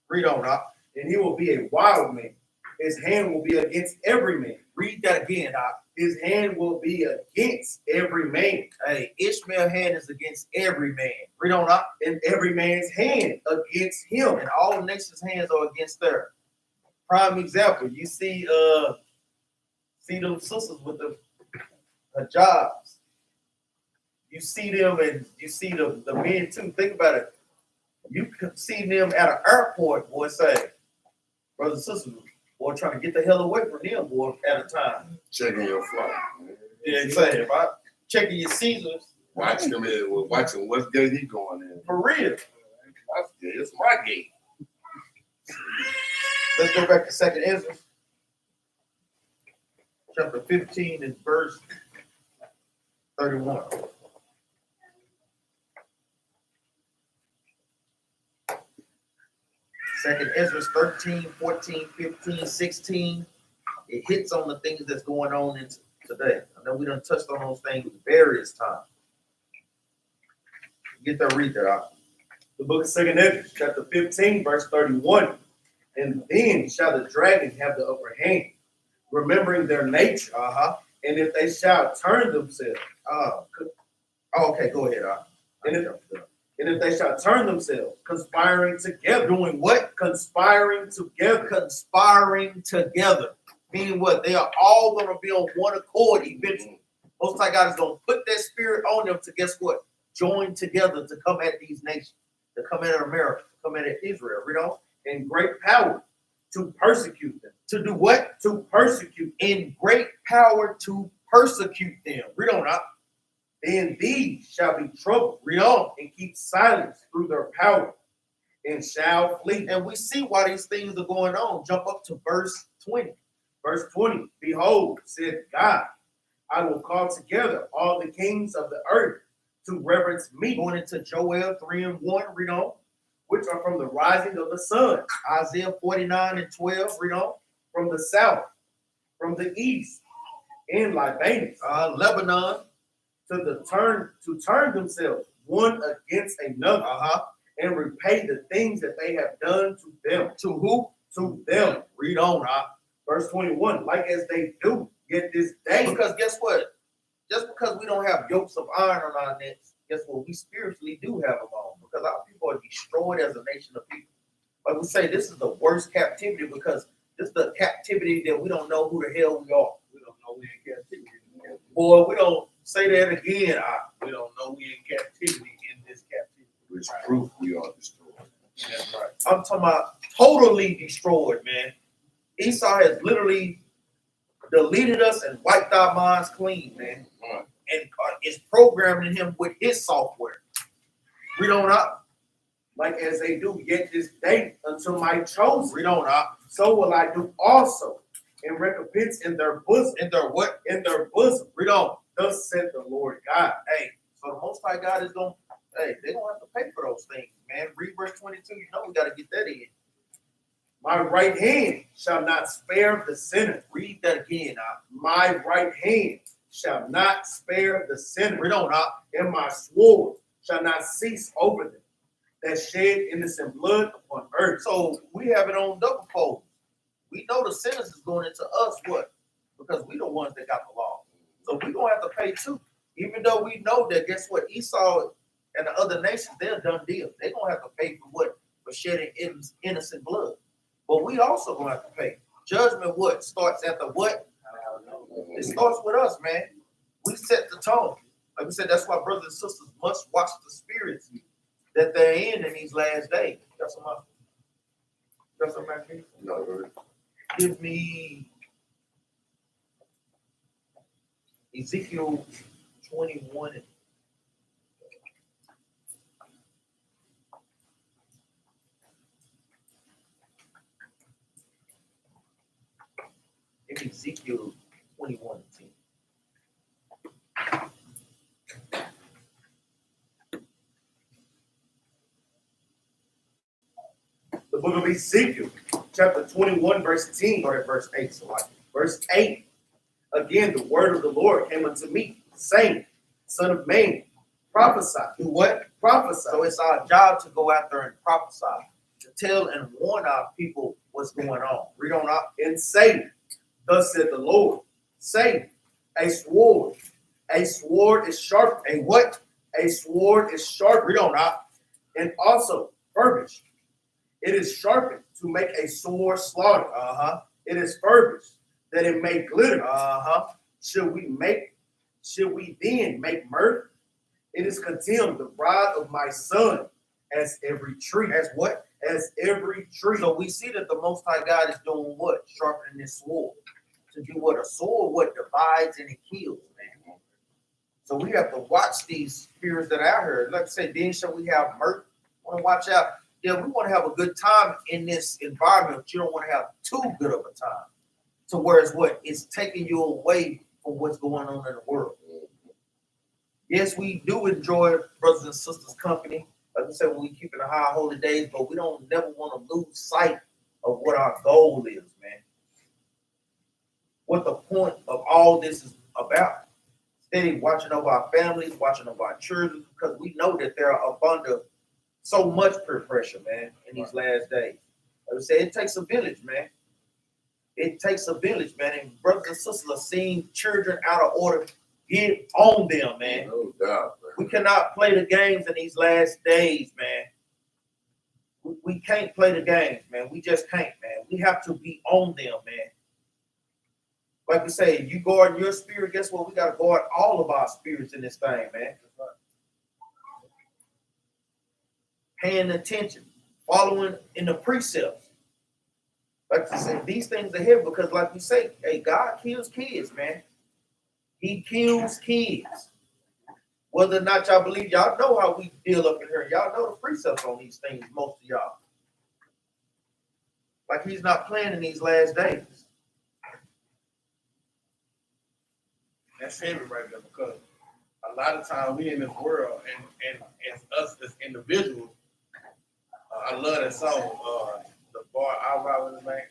Read on, Doc. And he will be a wild man. His hand will be against every man. Read that again, Doc. His hand will be against every man. Hey, Ishmael's hand is against every man. Read on, Doc. And every man's hand against him. And all nations' hands are against their. Prime example, you see those sisters with the hijabs. You see them and you see the men too. Think about it. You can see them at an airport, boy, say, brothers and sisters, boy, trying to get the hell away from them, boy, at a time. Checking your flight. Yeah, say, if I checking your Caesars. Watching them, watching what gate he going in. For real. It's my gate. Let's go back to 2nd Ezra, chapter 15 and verse 31. Second Ezra 13, 14, 15, 16. It hits on the things that's going on in today. I know we done touched on those things various times. Get that, read that out. The book of 2nd Ezra, chapter 15, verse 31. And then shall the dragon have the upper hand, remembering their nature. And if they shall turn themselves, Okay, go ahead. and if they shall turn themselves, conspiring together. Doing what? Conspiring together. Conspiring together. Meaning what? They are all going to be on one accord eventually. Most High God is going to put that spirit on them to guess what? Join together to come at these nations, to come at America, to come at Israel, you know? In great power to persecute them. To do what? To persecute. In great power to persecute them. Read on up. Then these shall be troubled. Read on. And keep silence through their power. And shall flee. And we see why these things are going on. Jump up to verse 20. Verse 20, behold, said God, I will call together all the kings of the earth to reverence me. Going into Joel 3:1, read on. Which are from the rising of the sun, Isaiah 49:12, read on. from the south, from the east, in Libanus, Lebanon, to turn themselves one against another, and repay the things that they have done to them. to who? To them. Read on, Verse 21, like as they do yet this day. Because guess what? Just because we don't have yokes of iron on our necks, guess what? We spiritually do have them on. Because our people are destroyed as a nation of people. Like we say, this is the worst captivity because this is the captivity that we don't know who the hell we are. We don't know we in captivity. Boy, we don't say that again. We don't know we in captivity in this captivity. Which proof we are destroyed. That's right. I'm talking about totally destroyed, man. Esau has literally deleted us and wiped our minds clean, man. Right. And is programming him with his software. We don't know. Like as they do yet this day unto my chosen. We don't know. So will I do also in recompense in their bosom. In their what? In their bosom. We don't. Thus said the Lord God. Hey, so the Most High God is going. Hey, they don't have to pay for those things, man. Read verse 22. You know we got to get that in. My right hand shall not spare the sinner. Read that again. My right hand shall not spare the sinner. We don't know. And my sword shall not cease over them that shed innocent blood upon earth. So we have it on double fold. We know the sentence is going into us. What? Because we the ones that got the law. So we gonna have to pay too. Even though we know that, guess what? Esau and the other nations, they're a done deal. They're gonna have to pay for what? For shedding innocent blood. But we also gonna have to pay. Judgment what? Starts at the what? It starts with us, man. We set the tone. Like we said, that's why brothers and sisters must watch the spirits that they're in these last days. Got some up. Got some back here? No, really. Give me Ezekiel 21. Give me Ezekiel 21:10. The book of Ezekiel, chapter 21, verse 10. Or at verse 8. So like Verse 8. Again, the word of the Lord came unto me, saying, Son of man, prophesy. do what? Prophesy. So it's our job to go out there and prophesy, to tell and warn our people what's going on. Read on up. And say, Thus said the Lord, say, a sword is sharp. A what? A sword is sharp. Read on up. And also furbished. It is sharpened to make a sore slaughter. It is furbished that it may glitter. Should we then make mirth? It is contemned the bride of my son as every tree. As what? As every tree. So we see that the Most High God is doing what? Sharpening this sword. To do what? A sword what divides and it kills, man. So we have to watch these spirits that are out here. Like I said, then shall we have mirth? Want to watch out. Yeah, we want to have a good time in this environment, but you don't want to have too good of a time. To where it's what? It's taking you away from what's going on in the world. Yes, we do enjoy brothers and sisters' company. Like I said, when we keep it a high holy days, but we don't never want to lose sight of what our goal is, man. What the point of all this is about. Steady watching over our families, watching over our children, because we know that there are abundant so much peer pressure, man, in these last days. Like I said, it takes a village, man. It takes a village, man. And brothers and sisters are seeing children out of order. Get on them, man. No doubt, man. We cannot play the games in these last days, man. We can't play the games, man. We just can't, man. We have to be on them, man. Like we say, you guard your spirit, guess what? We got to guard all of our spirits in this thing, man. Paying attention, following in the precepts. Like I said, these things are here because, like we say, hey, God kills kids, man. He kills kids. Whether or not y'all believe, y'all know how we deal up in here. Y'all know the precepts on these things, most of y'all. Like he's not playing in these last days. That's heavy right there because a lot of times we in this world and as us as individuals, I love that song, the guard, I ride with the man,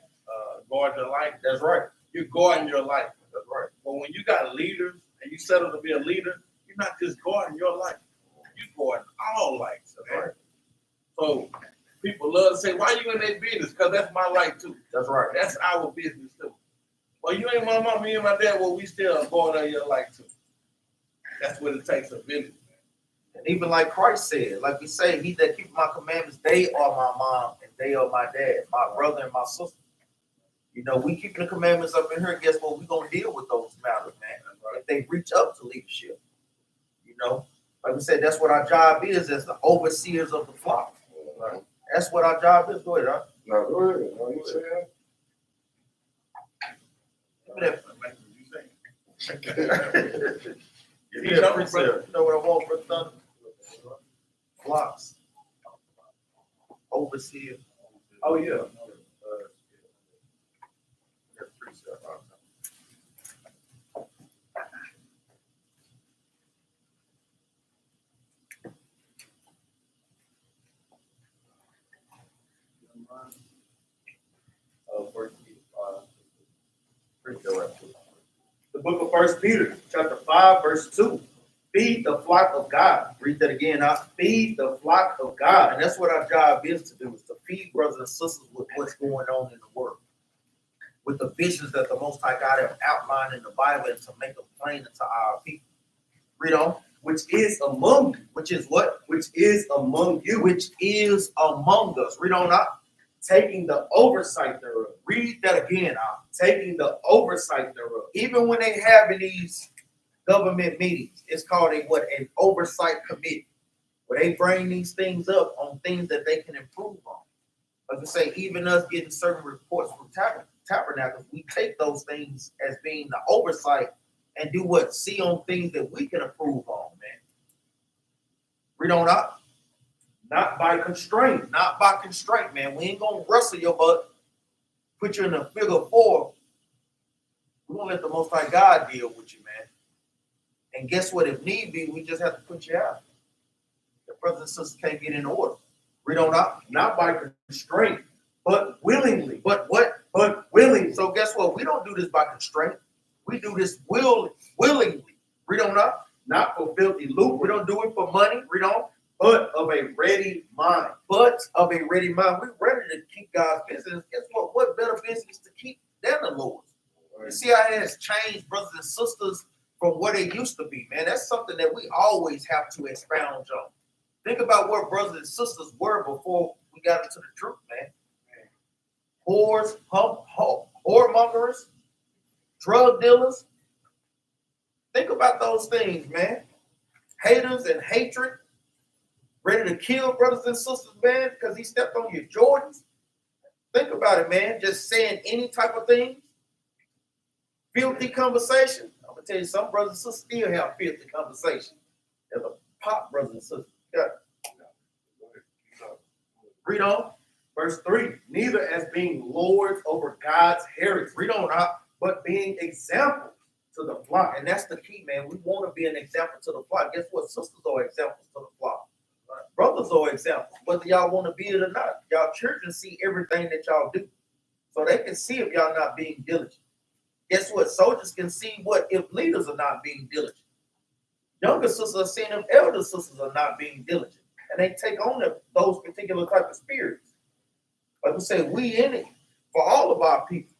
guard your life. That's right. You're guarding your life. That's right. But when you got leaders and you settle to be a leader, you're not just guarding your life. You guarding all lives. Okay? Right. So people love to say, why you in that business? Because that's my life too. That's right. That's our business too. Well, you ain't my mom, me and my dad, well, we still guarding your life too. That's what it takes a village. And even like Christ said, like we say, he that keep my commandments, they are my mom and they are my dad, my brother and my sister. You know, we keeping the commandments up in here. Guess what? We're going to deal with those matters, man. If they reach up to leadership, you know, like we said, that's what our job is as the overseers of the flock. Right? That's what our job is. Go ahead, huh? No, go ahead. No, you say that? You know what I want for thunder? Flocks. Overseer. Oh, yeah. The book of 1 Peter, chapter 5, verse 2. Feed the flock of God. Read that again. Feed the flock of God. And that's what our job is to do, is to feed brothers and sisters with what's going on in the world. With the visions that the Most High God have outlined in the Bible and to make them plain to our people. Read on. Which is among you. Which is what? Which is among you. Which is among us. Read on out. Taking the oversight thereof. Read that again out. Taking the oversight thereof. Even when they have these government meetings, it's called an oversight committee, where they bring these things up on things that they can improve on. Like I say, even us getting certain reports from Tabernacles, we take those things as being the oversight and do what? See on things that we can improve on, man. Read on up. Not by constraint. Not by constraint, man. We ain't gonna wrestle your butt, put you in a figure four. We're gonna let the Most High God deal with you, man. And guess what? If need be, we just have to put you out. The brothers and sisters can't get in order. Read on up. Not by constraint, but willingly. But what? But willingly. So guess what? We don't do this by constraint. We do this willingly. Read on up. Not for filthy lucre. We don't do it for money. Read on. But of a ready mind. But of a ready mind. We're ready to keep God's business. Guess what? What better business to keep than the Lord's? You see how it has changed, brothers and sisters, from what it used to be, man. That's something that we always have to expound on. Think about what brothers and sisters were before we got into the truth, man. Whores, whoremongers, drug dealers. Think about those things, man. Haters and hatred. Ready to kill brothers and sisters, man, because he stepped on your Jordans. Think about it, man. Just saying any type of thing. Filthy conversation. I'm gonna tell you, some brothers and sisters still have filthy conversation. There's a pop brothers and sisters. Yeah. Read on. Verse 3. Neither as being lords over God's heritage. Read on out. But being examples to the flock. And that's the key, man. We want to be an example to the flock. Guess what? Sisters are examples to the flock. Brothers are examples, whether y'all want to be it or not. Y'all children see everything that y'all do. So they can see if y'all not being diligent. Guess what? Soldiers can see what if leaders are not being diligent. Younger sisters are seeing if elder sisters are not being diligent. And they take on those particular type of spirits. Like we say, we in it for all of our people.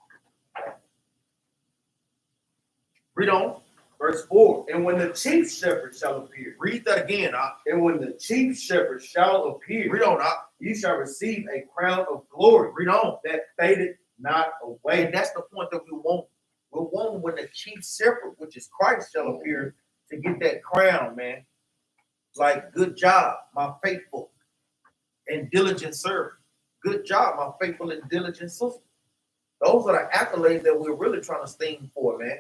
Read on. Verse 4. And when the chief shepherd shall appear. Read that again. And when the chief shepherd shall appear. Read on. You shall receive a crown of glory. Read on. That fadeth not away. And that's the point that we want. We want when the chief shepherd, which is Christ, shall appear, to get that crown, man. Like, good job, my faithful and diligent servant. Good job, my faithful and diligent sister. Those are the accolades that we're really trying to sting for, man.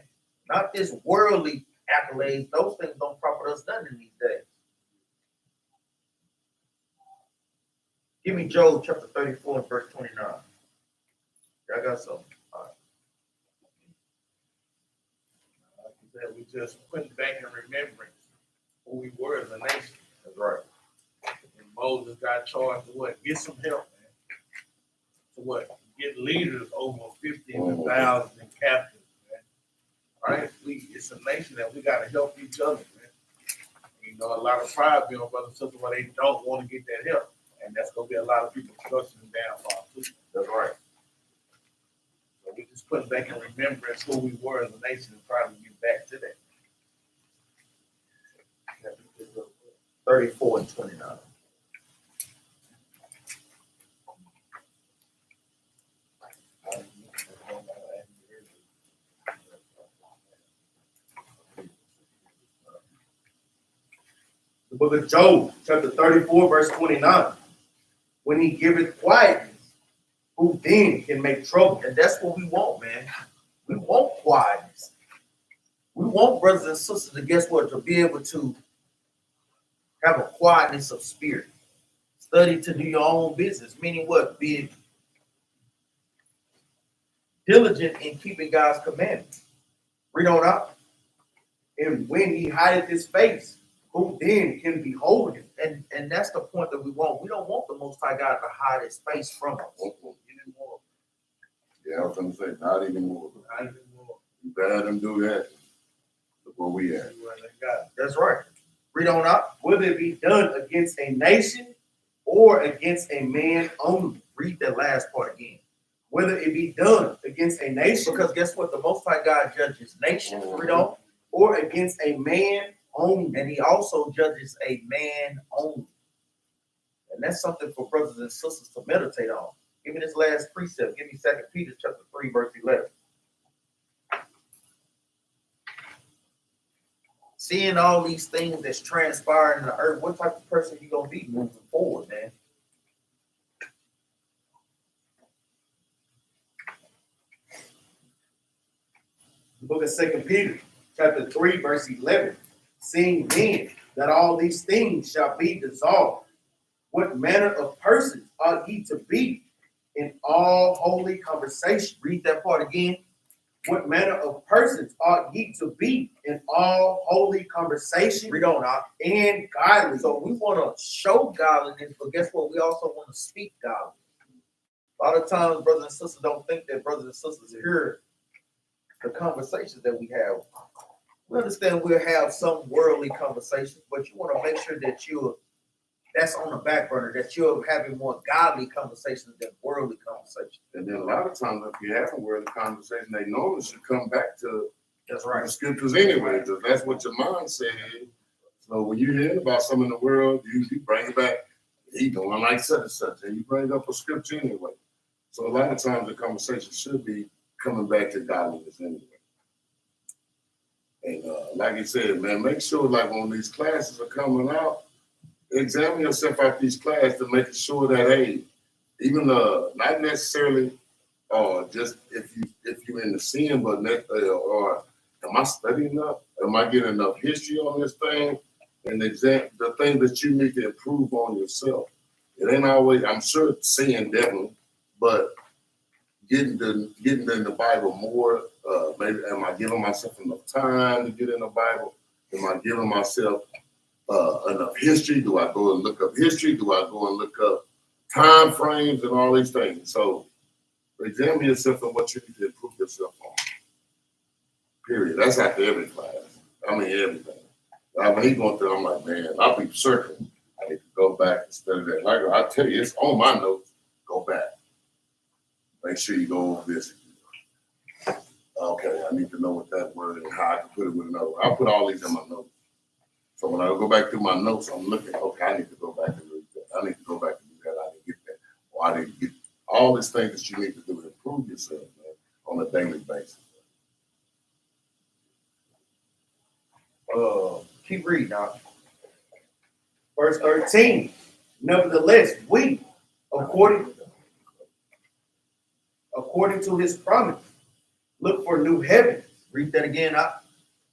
Not this worldly accolades. Those things don't profit us none in these days. Give me Job chapter 34 and verse 29. I got something. All right. that we just put back in remembrance who we were as a nation. That's right. And Moses got charged to what? Get some help, man. To what? Get leaders over 50,000 captives, man. All right? It's a nation that we got to help each other, man. You know, a lot of pride being on brothers and sisters where they don't want to get that help. And that's going to be a lot of people struggling downfall, too. That's right. So we just put back in remembrance who we were as a nation and try to get back to that. 34 and 29. The book of Job, chapter 34, verse 29. When he giveth quietness, who then can make trouble? And that's what we want, man. We want quietness. We want brothers and sisters to guess what? To be able to have a quietness of spirit. Study to do your own business. Meaning what? Being diligent in keeping God's commandments. Read on out. And when he hideth his face, who then can behold him? And that's the point that we want. We don't want the Most High God to hide his face from us. Anymore. Yeah, I was gonna say, not anymore. Not anymore. You better them do that. Look where we at. Where they got it. That's right. Read on out. Whether it be done against a nation or against a man only. Read that last part again. Whether it be done against a nation Because guess what? The Most High God judges nations. Read on. or against a man only. And he also judges a man only. And that's something for brothers and sisters to meditate on. Give me this last precept. Give me 2 Peter chapter 3, verse 11. Seeing all these things that's transpiring in the earth, what type of person you gonna be moving forward, man? The book of 2 Peter, chapter 3, verse 11. Seeing then that all these things shall be dissolved, what manner of persons ought ye to be in all holy conversation? Read that part again. What manner of persons ought ye to be in all holy conversation Read on out. and godly? So we want to show godliness, but guess what? We also want to speak godliness. A lot of times, brothers and sisters don't think that brothers and sisters hear the conversations that we have. We understand we'll have some worldly conversations, but you want to make sure that that's on the back burner, that you're having more godly conversations than worldly conversations. And then a lot of times, if you have a word of conversation, they normally should come back to That's the right. scriptures anyway, because that's what your mindset is. So when you hear about something in the world, you bring it back. He doing like such and such, and you bring up a scripture anyway. So a lot of times the conversation should be coming back to godliness anyway. And like you said, man, make sure like when these classes are coming out, examine yourself out these classes to make sure that hey, even not necessarily just if you're in the sin, but or am I studying enough? Am I getting enough history on this thing? And the thing that you need to improve on yourself. It ain't always, I'm sure sin definitely, but getting in the Bible more. Maybe am I giving myself enough time to get in the Bible? Am I giving myself enough history? Do I go and look up history? Do I go and look up time frames and all these things? So examine yourself and what you need to improve yourself on. Period. That's after every class. I mean everything. When he going through, I'm like, man, I'll be certain I need to go back and study that. Like I tell you, it's on my notes. Go back. Make sure you go over this. Okay, I need to know what that word and how I can put it with another. I'll put all these in my notes. So when I go back through my notes, I'm looking, okay, I need to go back and read that. I need to go back and do that. I didn't get that. Or I didn't get all these things that you need to do to improve yourself, man, on a daily basis. Keep reading now. Verse 13. Nevertheless, we, according to his promise, look for new heavens. Read that again.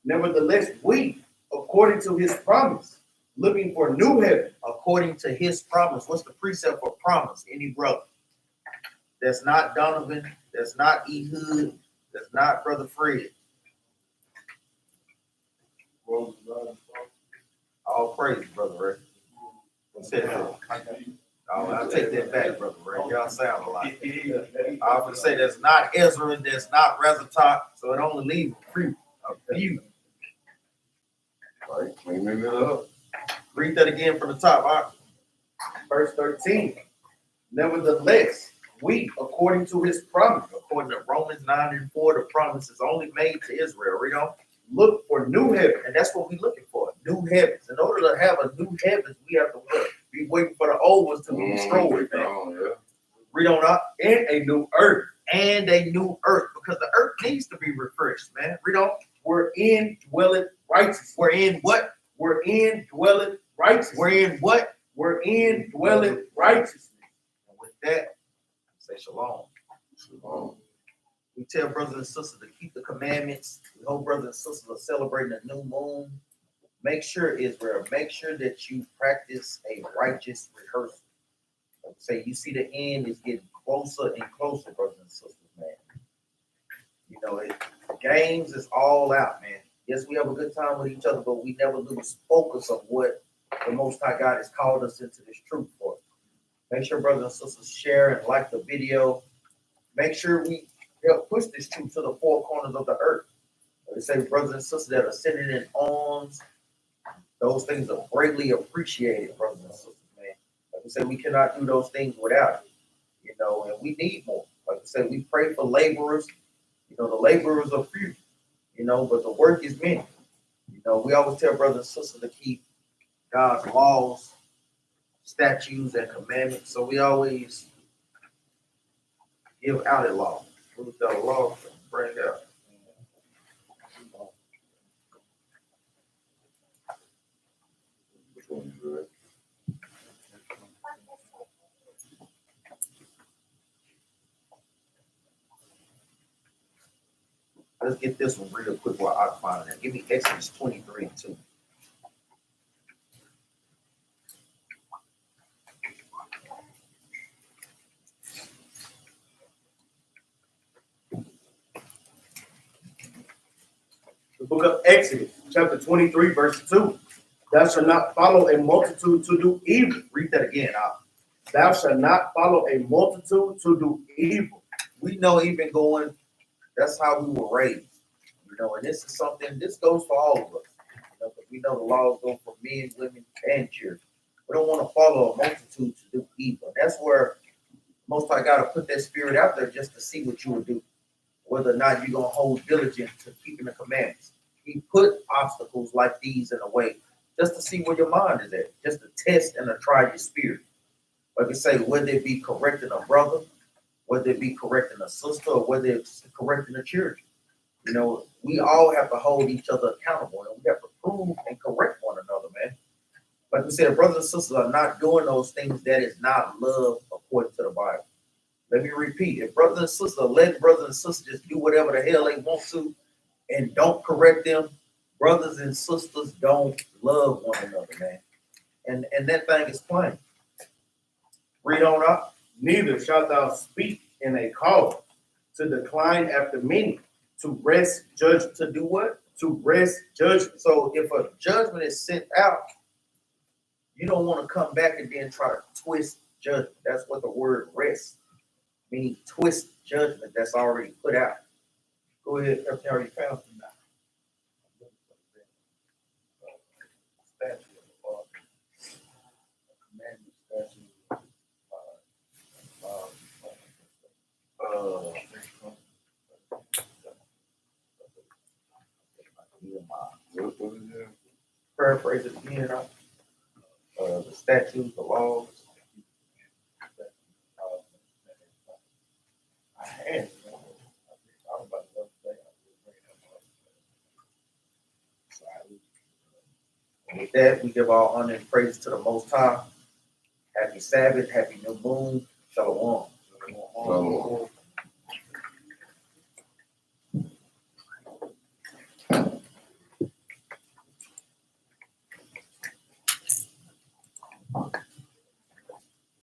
Nevertheless, we, according to his promise, looking for new heaven. According to his promise. What's the precept for promise? Any brother? That's not Donovan. That's not Ehud. That's not Brother Fred. All praise, brother Ray. Who said that? Oh, I'll take that back, brother Ray. Y'all sound alike. I often say that's not Ezra and that's not Rezatok, so it only leaves a few. Right, cleaning it up. Read that again from the top. All right. Verse 13. Nevertheless, we, according to his promise, According to Romans 9:4, the promise is only made to Israel. Read on. look for new heaven. And that's what we're looking for. New heavens. In order to have a new heavens, we have to be waiting for the old ones to be destroyed. Man. Yeah. Read on up. And a new earth, And a new earth, because the earth needs to be refreshed, man. Read on. wherein dwelleth righteousness. We're in what? Wherein dwelleth righteousness. We're in what? Wherein dwelleth righteousness. And with that, say shalom. Shalom. We tell brothers and sisters to keep the commandments. We hope brothers and sisters are celebrating a new moon. Make sure, Israel, make sure that you practice a righteous rehearsal. Like I say, you see the end is getting closer and closer, brothers and sisters, man. You know, games is all out, man. Yes, we have a good time with each other, but we never lose focus of what the Most High God has called us into this truth for. Make sure brothers and sisters share and like the video. Make sure we help push this truth to the four corners of the earth. They say brothers and sisters that are sending in arms, those things are greatly appreciated, brothers and sisters, man. Like I said, we cannot do those things without it, you know, and we need more. Like I said, we pray for laborers. You know, the laborers are few, you know, but the work is many. You know, we always tell brothers and sisters to keep God's laws, statutes, and commandments. So we always give out a law. Who's got a law to bring out? Which one you read? Let's get this one real quick while I find it. Give me Exodus 23 too. The book of Exodus, chapter 23, verse 2. Thou shalt not follow a multitude to do evil. Read that again. Thou shalt not follow a multitude to do evil. We know even going, that's how we were raised. You know, and this is something, this goes for all of us. You know, but we know the laws go for men, women, and children. We don't want to follow a multitude to do evil. That's where most I got to put that spirit out there just to see what you will do. Whether or not you're going to hold diligent to keeping the commandments. He put obstacles like these in the way just to see where your mind is at, just to test and to try your spirit. Like I say, whether it be correcting a brother, whether it be correcting a sister, or whether it's correcting a church. You know, we all have to hold each other accountable and we have to prove and correct one another, man. Like we said, brothers and sisters are not doing those things that is not love according to the Bible. Let me repeat, if brothers and sisters let brothers and sisters just do whatever the hell they want to and don't correct them, brothers and sisters don't love one another, man. And that thing is plain. Read on up. Neither shalt thou speak in a cause to decline after many, to wrest judgment. To do what? To wrest judgment. So if a judgment is sent out, you don't want to come back and then try to twist judgment. That's what the word rest means, twist judgment that's already put out. Go ahead, everything already found. What is that? Paraphrase it again. The statutes, the laws. I had it. I was about to go today. And with that, we give all honor and praise to the Most High. Happy Sabbath, happy new moon, shalom. Shalom.